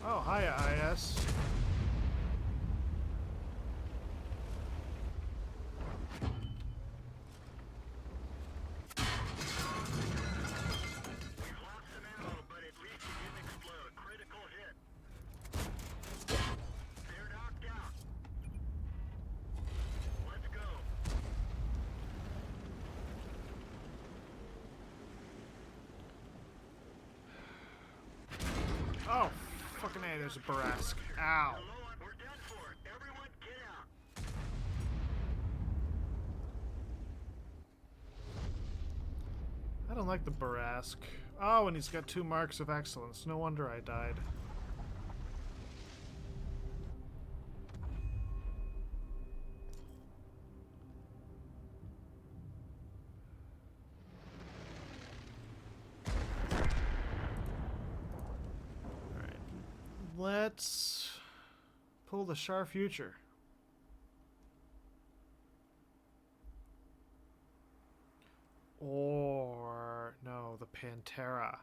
[SPEAKER 1] Oh, hiya, IS.
[SPEAKER 2] We've lost some ammo, but at least it didn't explode. Critical hit. They're knocked out. Let's go.
[SPEAKER 1] Oh, fucking A, there's a Barask. Ow.
[SPEAKER 2] We're low on. We're done for. Everyone get out.
[SPEAKER 1] I don't like the Barask. Oh, and he's got 2 marks of excellence. No wonder I died. Let's pull the Char Future. Or, no, the Pantera.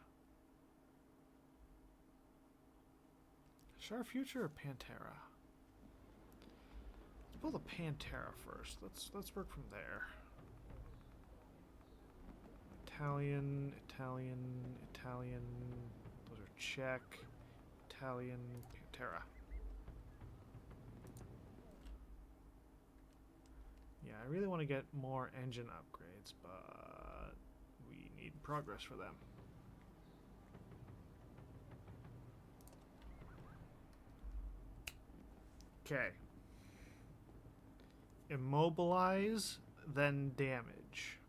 [SPEAKER 1] Char Future or Pantera? Let's pull the Pantera first. Let's work from there. Italian, Italian, Italian. Those are Czech. Italian, Pantera. Yeah, I really want to get more engine upgrades, but we need progress for them. Okay. Immobilize, then damage.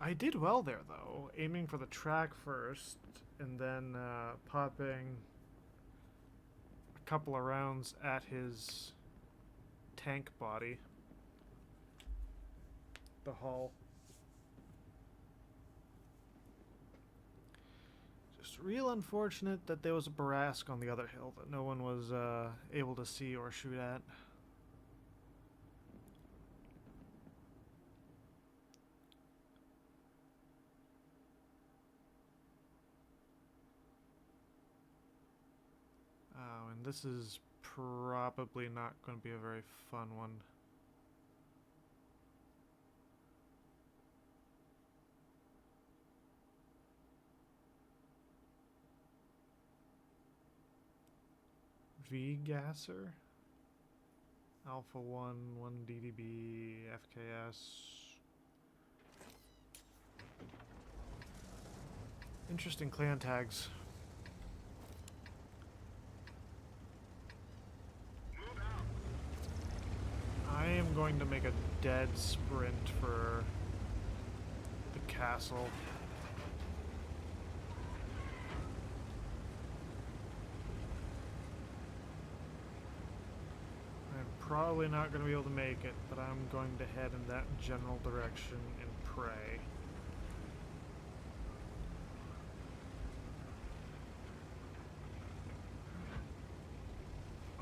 [SPEAKER 1] I did well there, though, aiming for the track first, and then popping a couple of rounds at his tank body. The hull. Just real unfortunate that there was a Barask on the other hill that no one was able to see or shoot at. Oh, and this is probably not going to be a very fun one. V-Gasser? Alpha 1, 1 DDB, FKS. Interesting clan tags. I am going to make a dead sprint for the castle. I'm probably not going to be able to make it, but I'm going to head in that general direction and pray.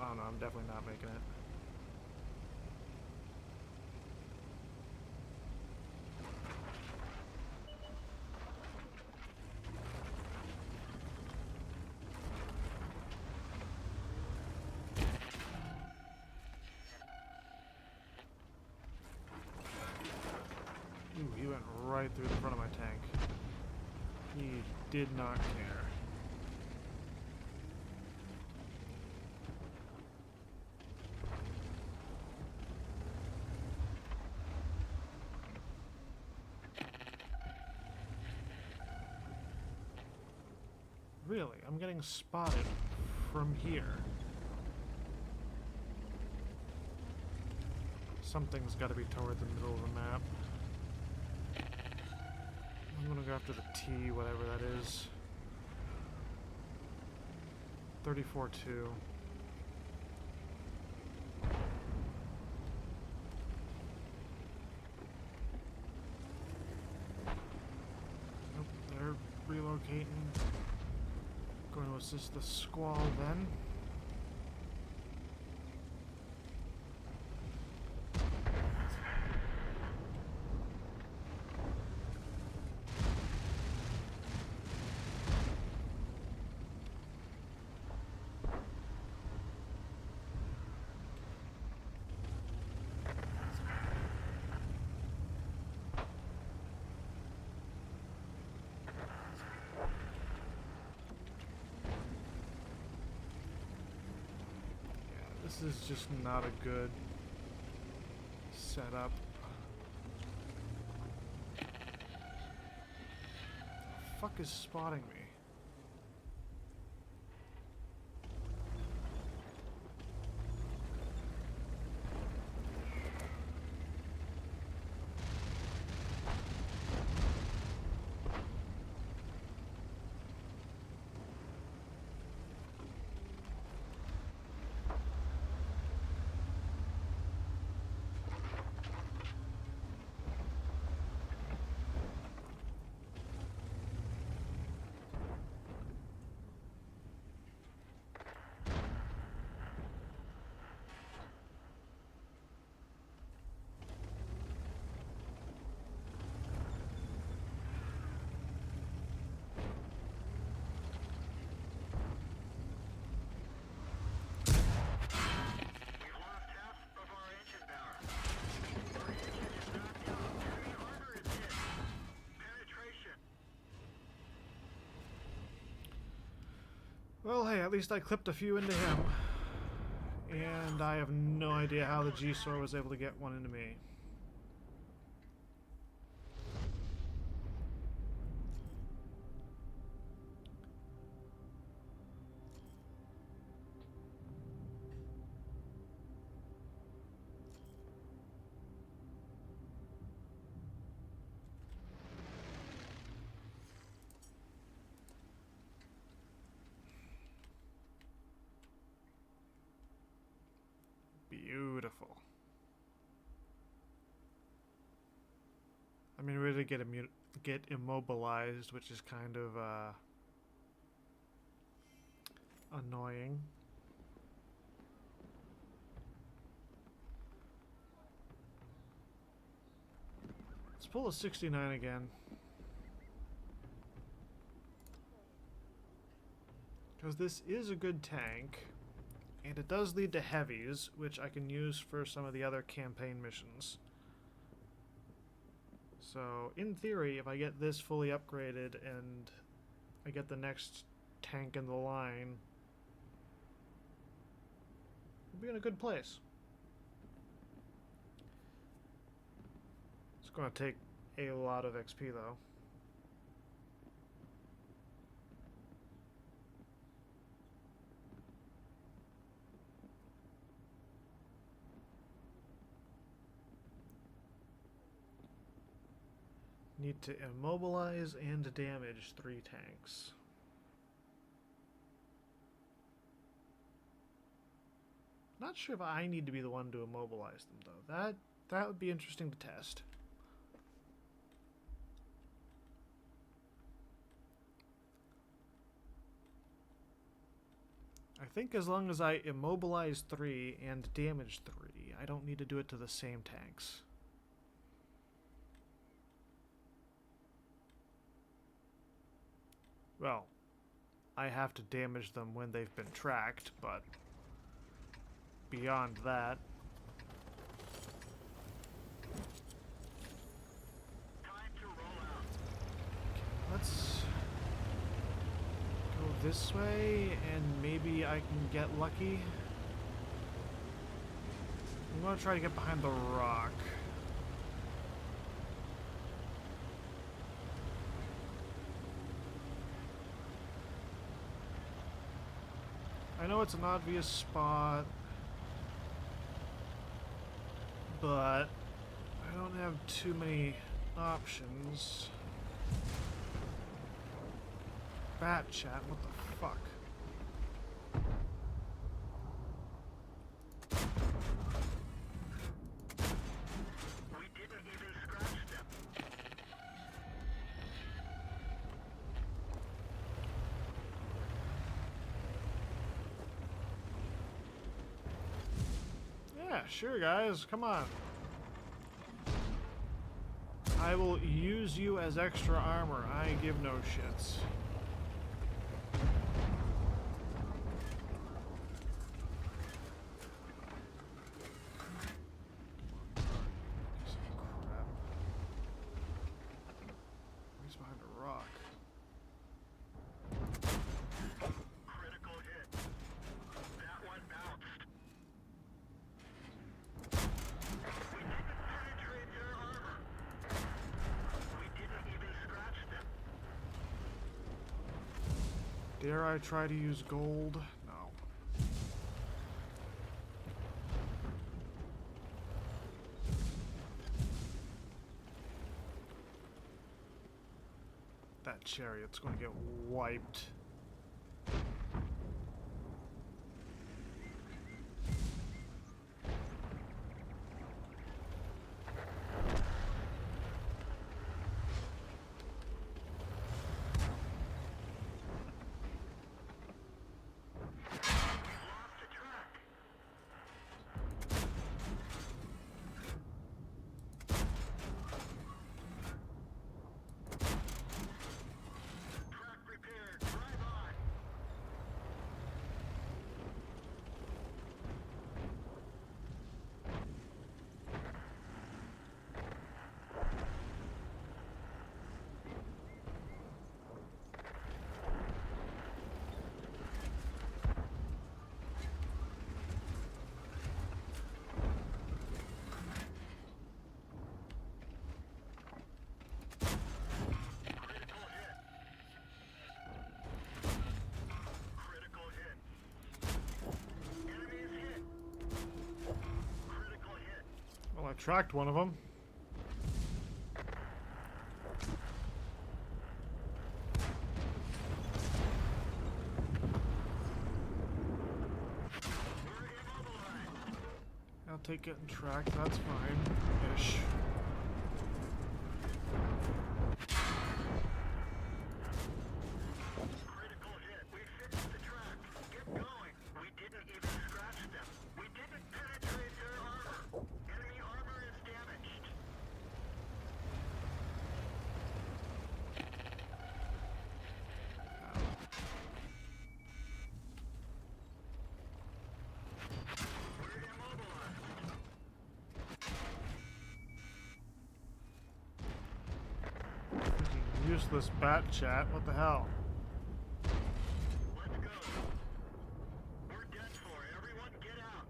[SPEAKER 1] Oh no, I'm definitely not making it. Ooh, he went right through the front of my tank. He did not care. Really? I'm getting spotted from here. Something's got to be toward the middle of the map. I'm gonna go after the T, whatever that is. 34-2. Nope, they're relocating. Going to assist the squall then. This is just not a good setup. The fuck is spotting me? Well, hey, at least I clipped a few into him. And I have no idea how the G-Sor was able to get one into me. Beautiful. I mean, we did get immobilized, which is kind of annoying. Let's pull a 69 again. Because this is a good tank. And it does lead to heavies, which I can use for some of the other campaign missions. So, in theory, if I get this fully upgraded and I get the next tank in the line, we'll be in a good place. It's going to take a lot of XP, though. Need to immobilize and damage 3 tanks. Not sure if I need to be the one to immobilize them, though. That would be interesting to test. I think as long as I immobilize 3 and damage 3, I don't need to do it to the same tanks. Well, I have to damage them when they've been tracked, but beyond that...
[SPEAKER 2] Time to roll out.
[SPEAKER 1] Let's go this way, and maybe I can get lucky. I'm going to try to get behind the rock. I know it's an obvious spot, but I don't have too many options. Bat chat, what the fuck?
[SPEAKER 2] We didn't even scratch them.
[SPEAKER 1] Yeah, sure guys, come on. I will use you as extra armor. I give no shits. Crap. He's behind a rock.
[SPEAKER 2] Critical hit. That one bounced. We didn't penetrate their armor. We didn't even scratch them.
[SPEAKER 1] Dare I try to use gold? No. That chariot's going to get wiped.
[SPEAKER 2] Lost a track. Track repaired. Drive
[SPEAKER 1] I tracked one of them. I'll take getting tracked, that's fine. Ish.
[SPEAKER 2] Critical hit. We fixed the track. Get going. We didn't even scratch them. We didn't penetrate their armor. Enemy armor is damaged. We're immobilized.
[SPEAKER 1] Freaking useless bat chat, what the hell?
[SPEAKER 2] Let's go. We're dead for. Everyone get out.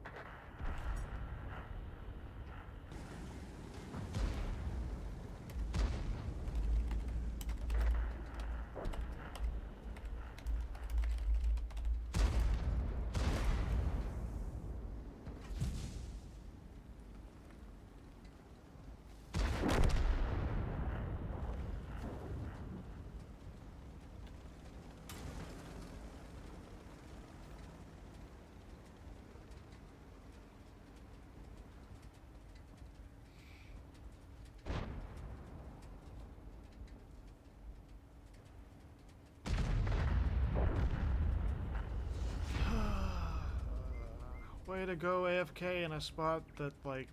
[SPEAKER 1] Way to go AFK in a spot that, like,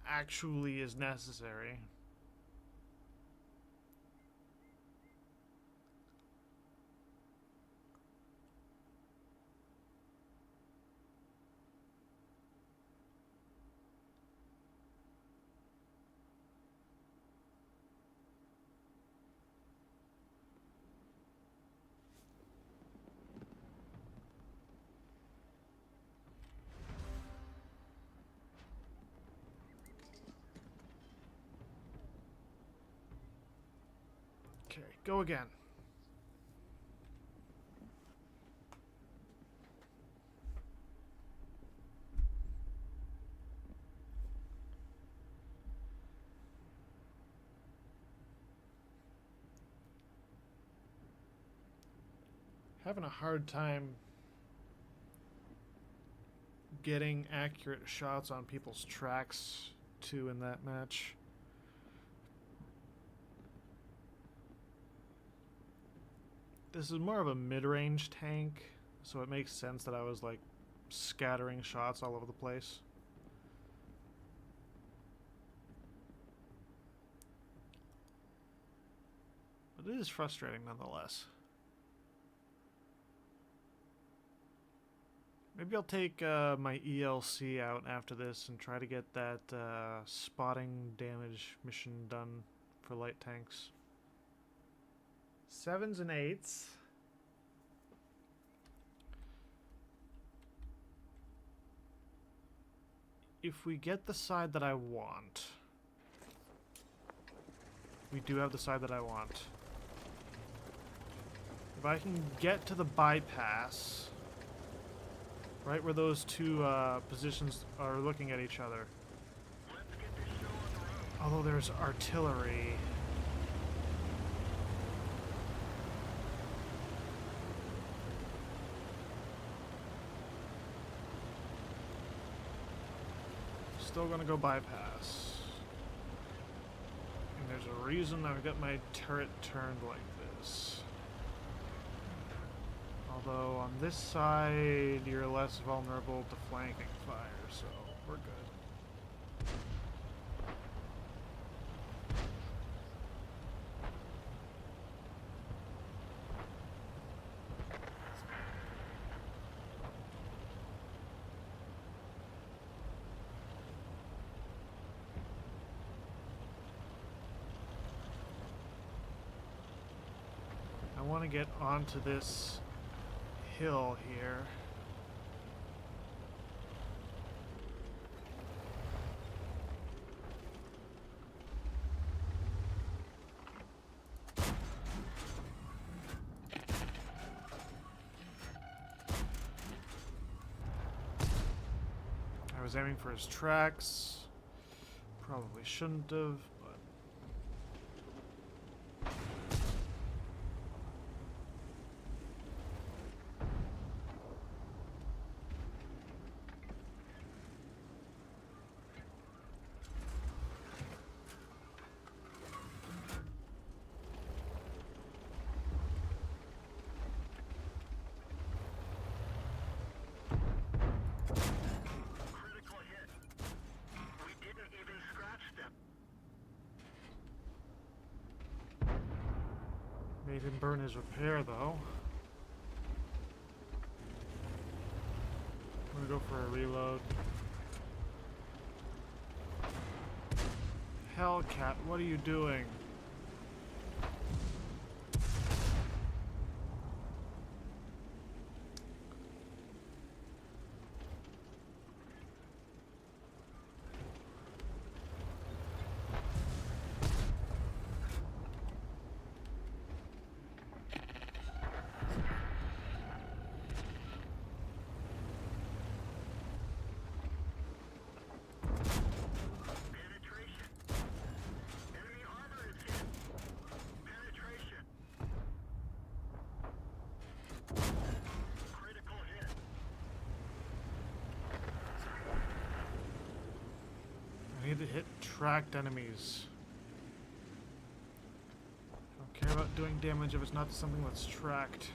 [SPEAKER 1] actually is necessary. Okay, go again. Having a hard time getting accurate shots on people's tracks too in that match. This is more of a mid-range tank, so it makes sense that I was like scattering shots all over the place. But it is frustrating nonetheless. Maybe I'll take my ELC out after this and try to get that spotting damage mission done for light tanks. 7s and 8s. If we get the side that I want, we do have the side that I want. If I can get to the bypass, right where those two positions are looking at each other.
[SPEAKER 2] Let's get this show on the road.
[SPEAKER 1] Although there's artillery. Still gonna go bypass. And there's a reason I've got my turret turned like this. Although on this side, you're less vulnerable to flanking fire, so we're good. I want to get onto this hill here. I was aiming for his tracks. Probably shouldn't have, but...
[SPEAKER 2] Critical hit. We didn't even scratch them.
[SPEAKER 1] Made him burn his repair, though. I'm gonna go for a reload. Hellcat, what are you doing?
[SPEAKER 2] Penetration. Enemy armor is hit. Penetration. Critical hit.
[SPEAKER 1] I need to hit tracked enemies. Don't care about doing damage if it's not something that's tracked.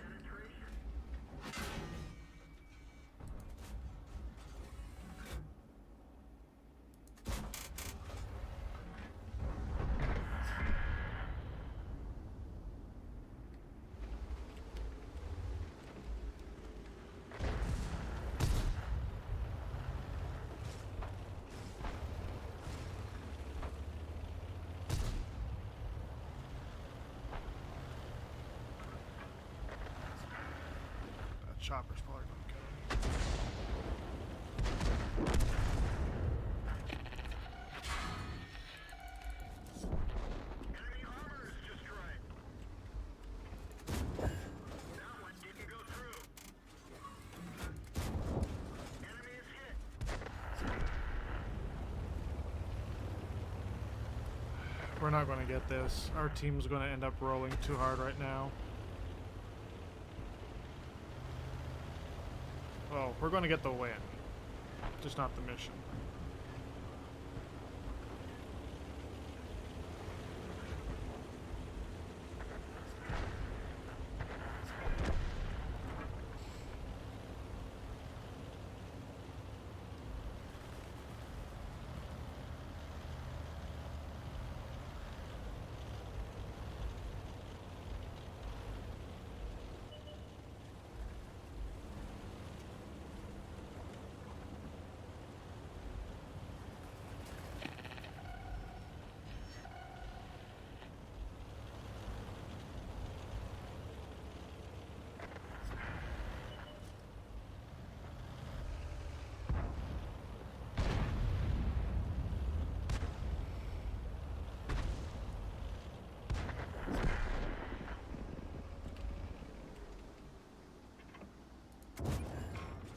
[SPEAKER 2] Penetration.
[SPEAKER 1] That chopper's probably gonna kill him.
[SPEAKER 2] Enemy armor is destroyed. That one didn't go through. Enemy is hit.
[SPEAKER 1] We're not gonna get this. Our team's gonna end up rolling too hard right now. Well, we're gonna get the win. Just not the mission.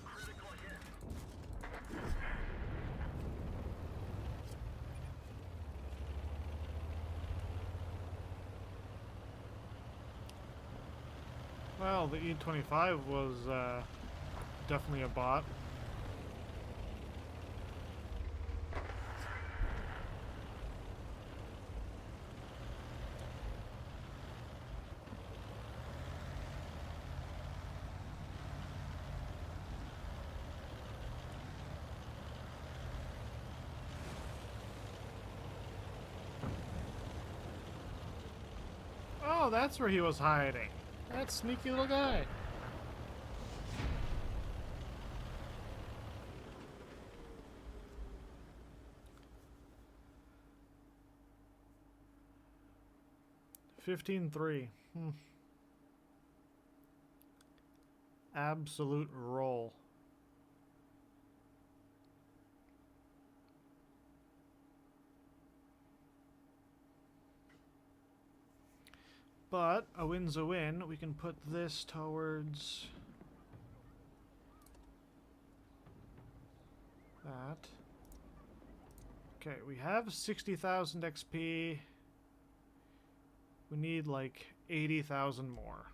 [SPEAKER 2] Critical hit.
[SPEAKER 1] Well, the E25 was definitely a bot. Oh, that's where he was hiding. That sneaky little guy. $15-3. Absolute roll. But a win's a win. We can put this towards that. Okay, we have 60,000 XP. We need like 80,000 more.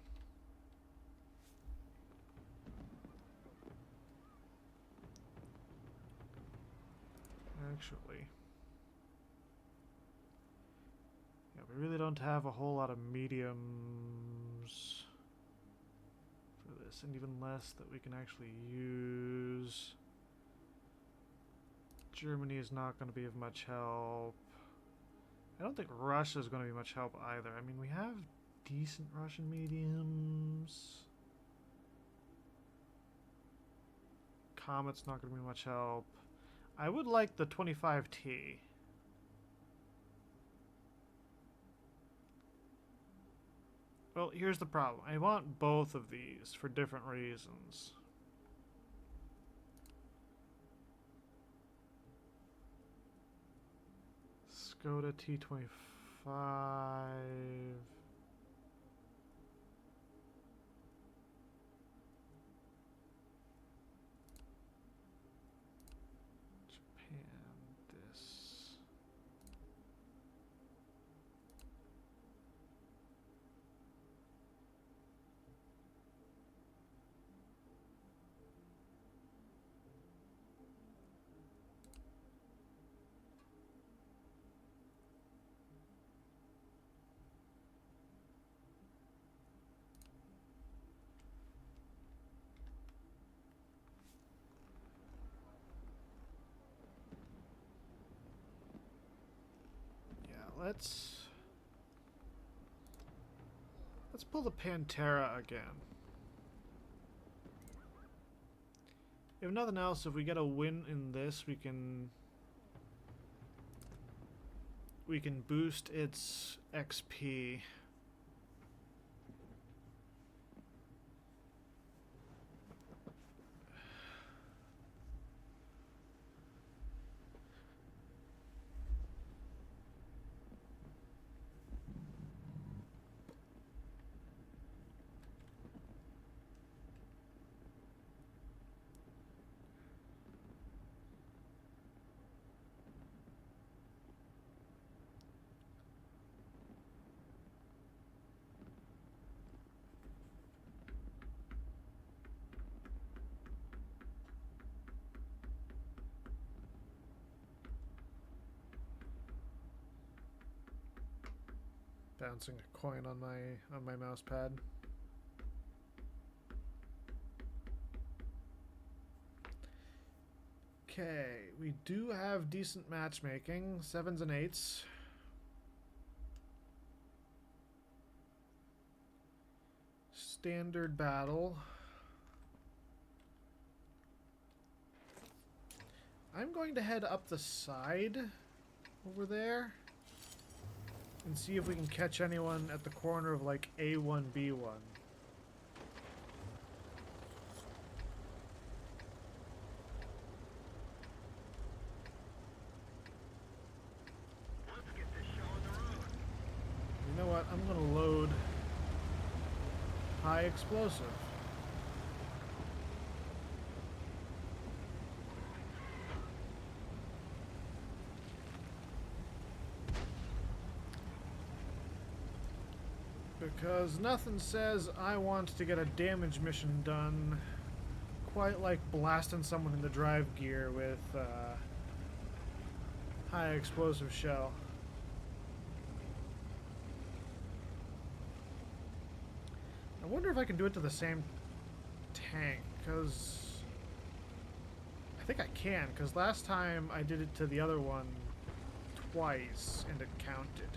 [SPEAKER 1] Actually, yeah, we really don't have a whole lot of mediums for this, and even less that we can actually use. Germany is not going to be of much help. I don't think Russia is going to be much help either. I mean, we have decent Russian mediums. Comet's not going to be much help. I would like the 25T. Well, here's the problem. I want both of these for different reasons. Skoda T25. Japan, this. Let's pull the Pantera again. If nothing else, if we get a win in this, we can boost its XP. Bouncing a coin on my mouse pad. Okay, we do have decent matchmaking, 7s and 8s. Standard battle. I'm going to head up the side over there and see if we can catch anyone at the corner of like A1, B1.
[SPEAKER 2] Let's get this show on the road.
[SPEAKER 1] You know what? I'm gonna load high explosive. Because nothing says I want to get a damage mission done quite like blasting someone in the drive gear with high explosive shell. I wonder if I can do it to the same tank, because I think I can, because last time I did it to the other one twice and it counted.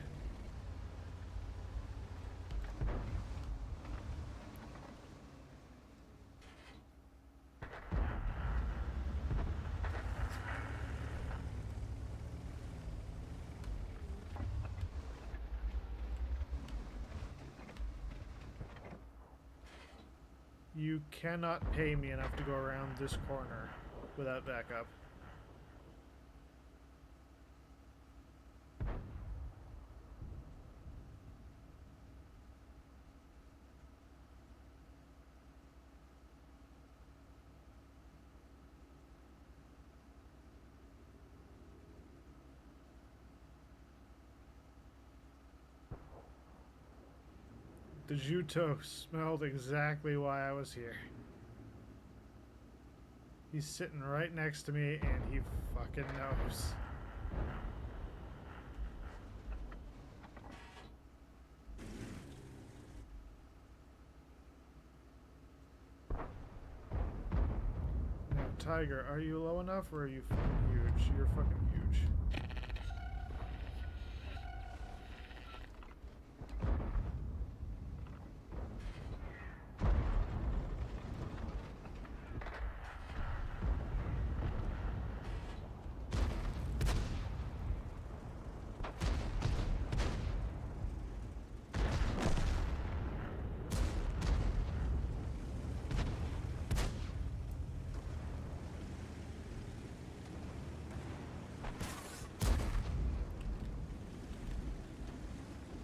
[SPEAKER 1] You cannot pay me enough to go around this corner without backup. The Juto smelled exactly why I was here. He's sitting right next to me and he fucking knows. Now, Tiger, are you low enough or are you fucking huge? You're fucking huge.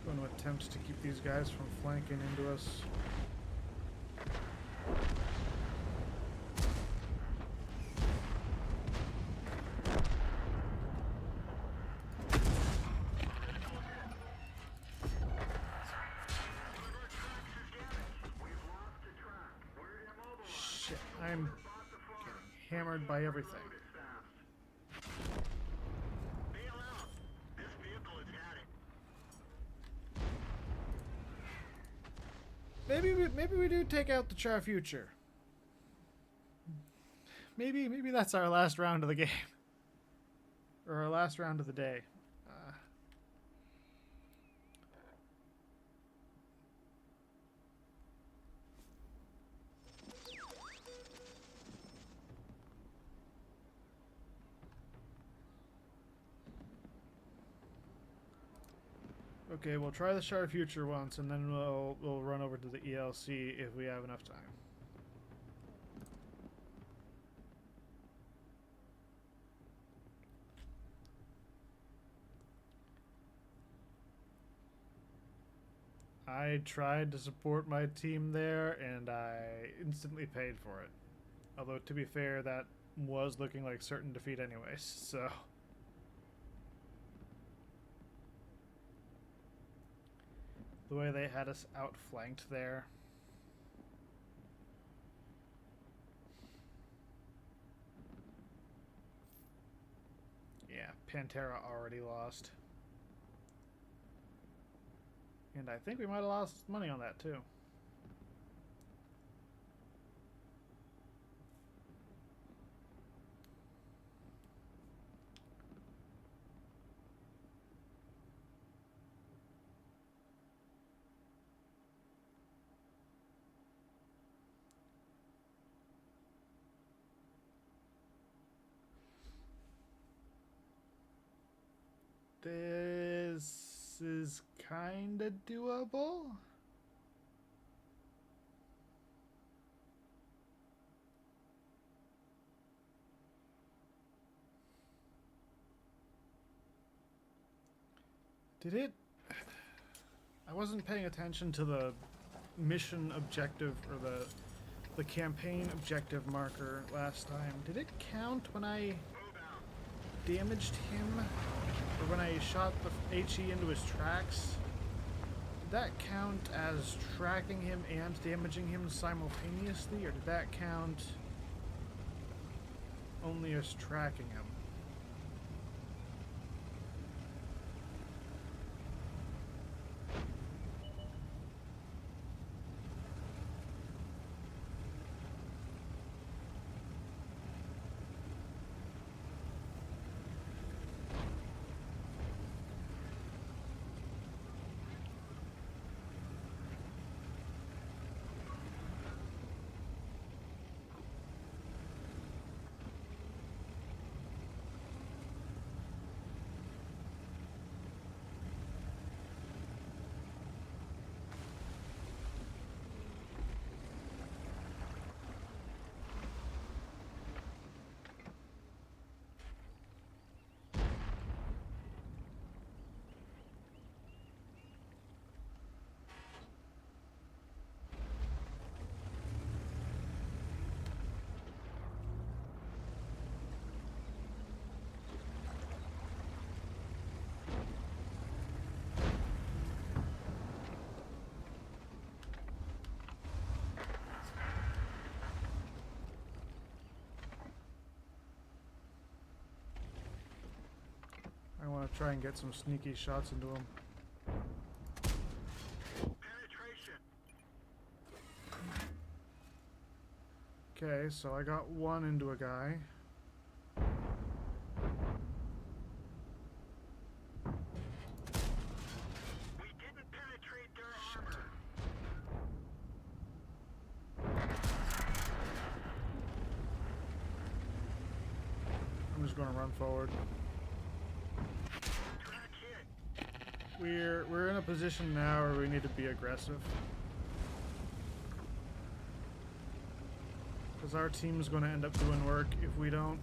[SPEAKER 1] Going to attempt to keep these guys from flanking into us. Shit, I'm getting hammered by everything.
[SPEAKER 2] Bail out. This vehicle has had it.
[SPEAKER 1] Maybe we do take out the Char Future. Maybe that's our last round of the game. Or our last round of the day. Okay, we'll try the Char Future once, and then we'll run over to the ELC if we have enough time. I tried to support my team there, and I instantly paid for it. Although, to be fair, that was looking like certain defeat anyways, so... The way they had us outflanked there. Yeah, Pantera already lost. And I think we might have lost money on that too. This is kinda doable. Did it... I wasn't paying attention to the mission objective or the campaign objective marker last time. Did it count when I damaged him? Or when I shot the HE into his tracks? Did that count as tracking him and damaging him simultaneously? Or did that count only as tracking him? try and get some sneaky shots into him.
[SPEAKER 2] Penetration.
[SPEAKER 1] Okay, so I got one into a guy.
[SPEAKER 2] We didn't penetrate their armor.
[SPEAKER 1] I'm just going to run forward.
[SPEAKER 2] Track hit.
[SPEAKER 1] We're in a position now where we need to be aggressive. Because our team's going to end up doing work if we don't.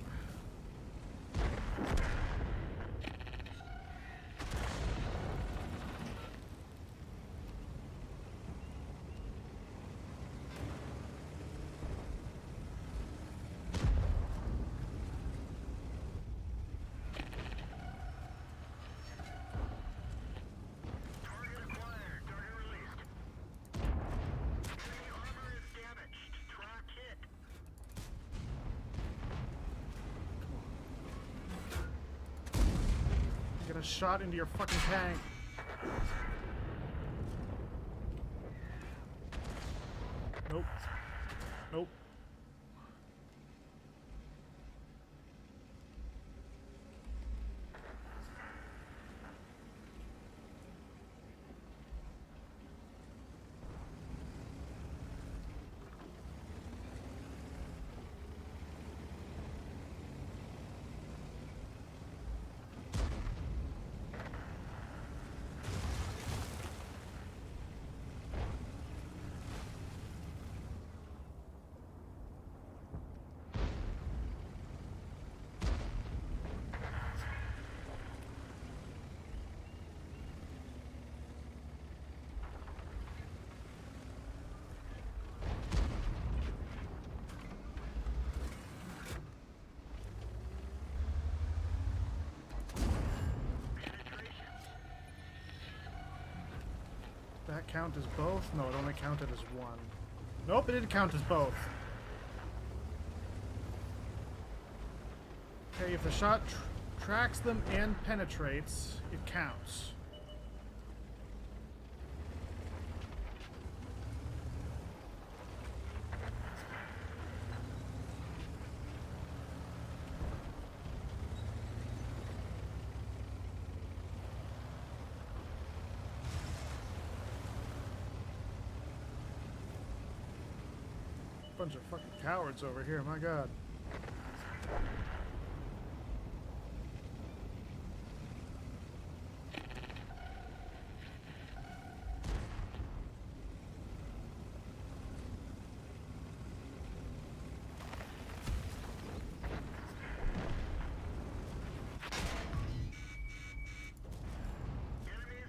[SPEAKER 2] Target acquired. Target released. Enemy armor is damaged. Track hit.
[SPEAKER 1] Get a shot into your fucking tank. Nope. Nope. That count as both? No, it only counted as one. Nope, it didn't count as both. Okay, if the shot tracks them and penetrates, it counts. Bunch of fucking cowards over here, my god.
[SPEAKER 2] Enemy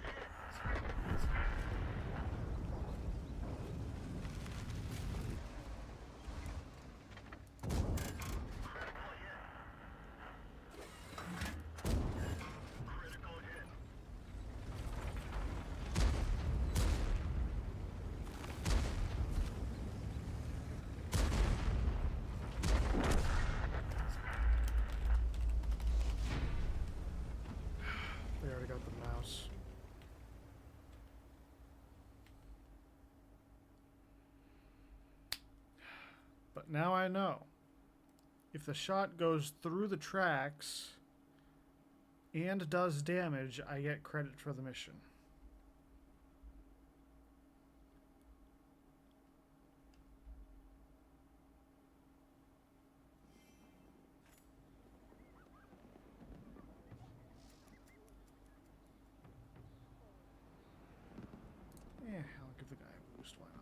[SPEAKER 2] is hit. Critical hit.
[SPEAKER 1] They already got the mouse. But now I know. If the shot goes through the tracks and does damage, I get credit for the mission. Yeah, I'll give the guy a boost, why not?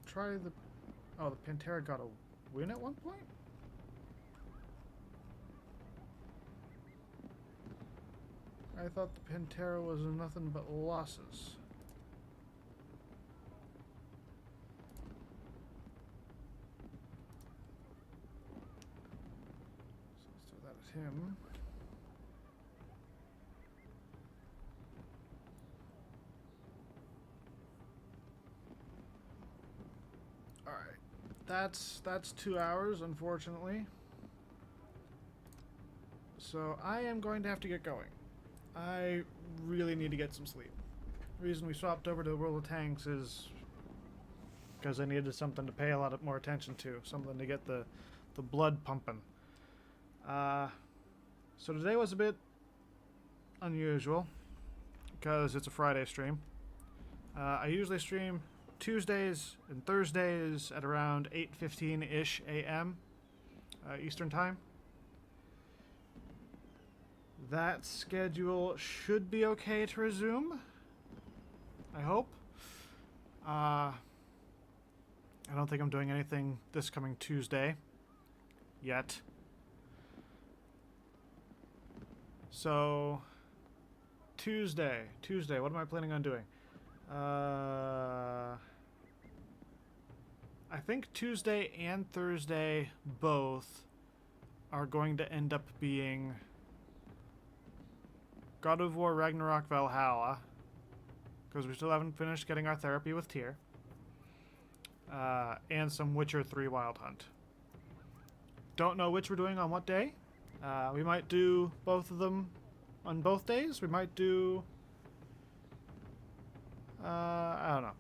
[SPEAKER 1] Try the... Oh, the Pantera got a win at one point? I thought the Pantera was nothing but losses. him. All right, that's 2 hours, unfortunately. So I am going to have to get going. I really need to get some sleep. The reason we swapped over to the World of Tanks is because I needed something to pay a lot more attention to, something to get the blood pumping. So today was a bit unusual because it's a Friday stream. I usually stream Tuesdays and Thursdays at around 8:15-ish a.m. Eastern Time. That schedule should be okay to resume. I hope. I don't think I'm doing anything this coming Tuesday yet. So Tuesday, what am I planning on doing? I think Tuesday and Thursday both are going to end up being God of War Ragnarok Valhalla, because we still haven't finished getting our therapy with Tyr, and some Witcher 3 Wild Hunt. Don't know which we're doing on what day. We might do both of them on both days. We might do... I don't know.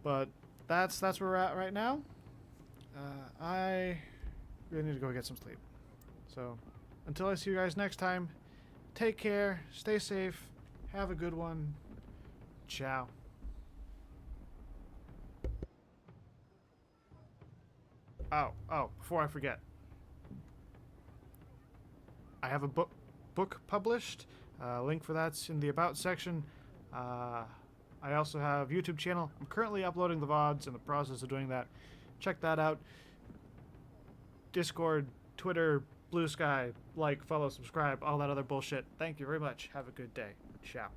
[SPEAKER 1] But that's where we're at right now. I really need to go get some sleep. So, until I see you guys next time, take care, stay safe, have a good one. Ciao. Oh, before I forget. I have a book published. Link for that's in the About section. I also have a YouTube channel. I'm currently uploading the VODs, in the process of doing that. Check that out. Discord, Twitter, Blue Sky, like, follow, subscribe, all that other bullshit. Thank you very much. Have a good day. Ciao.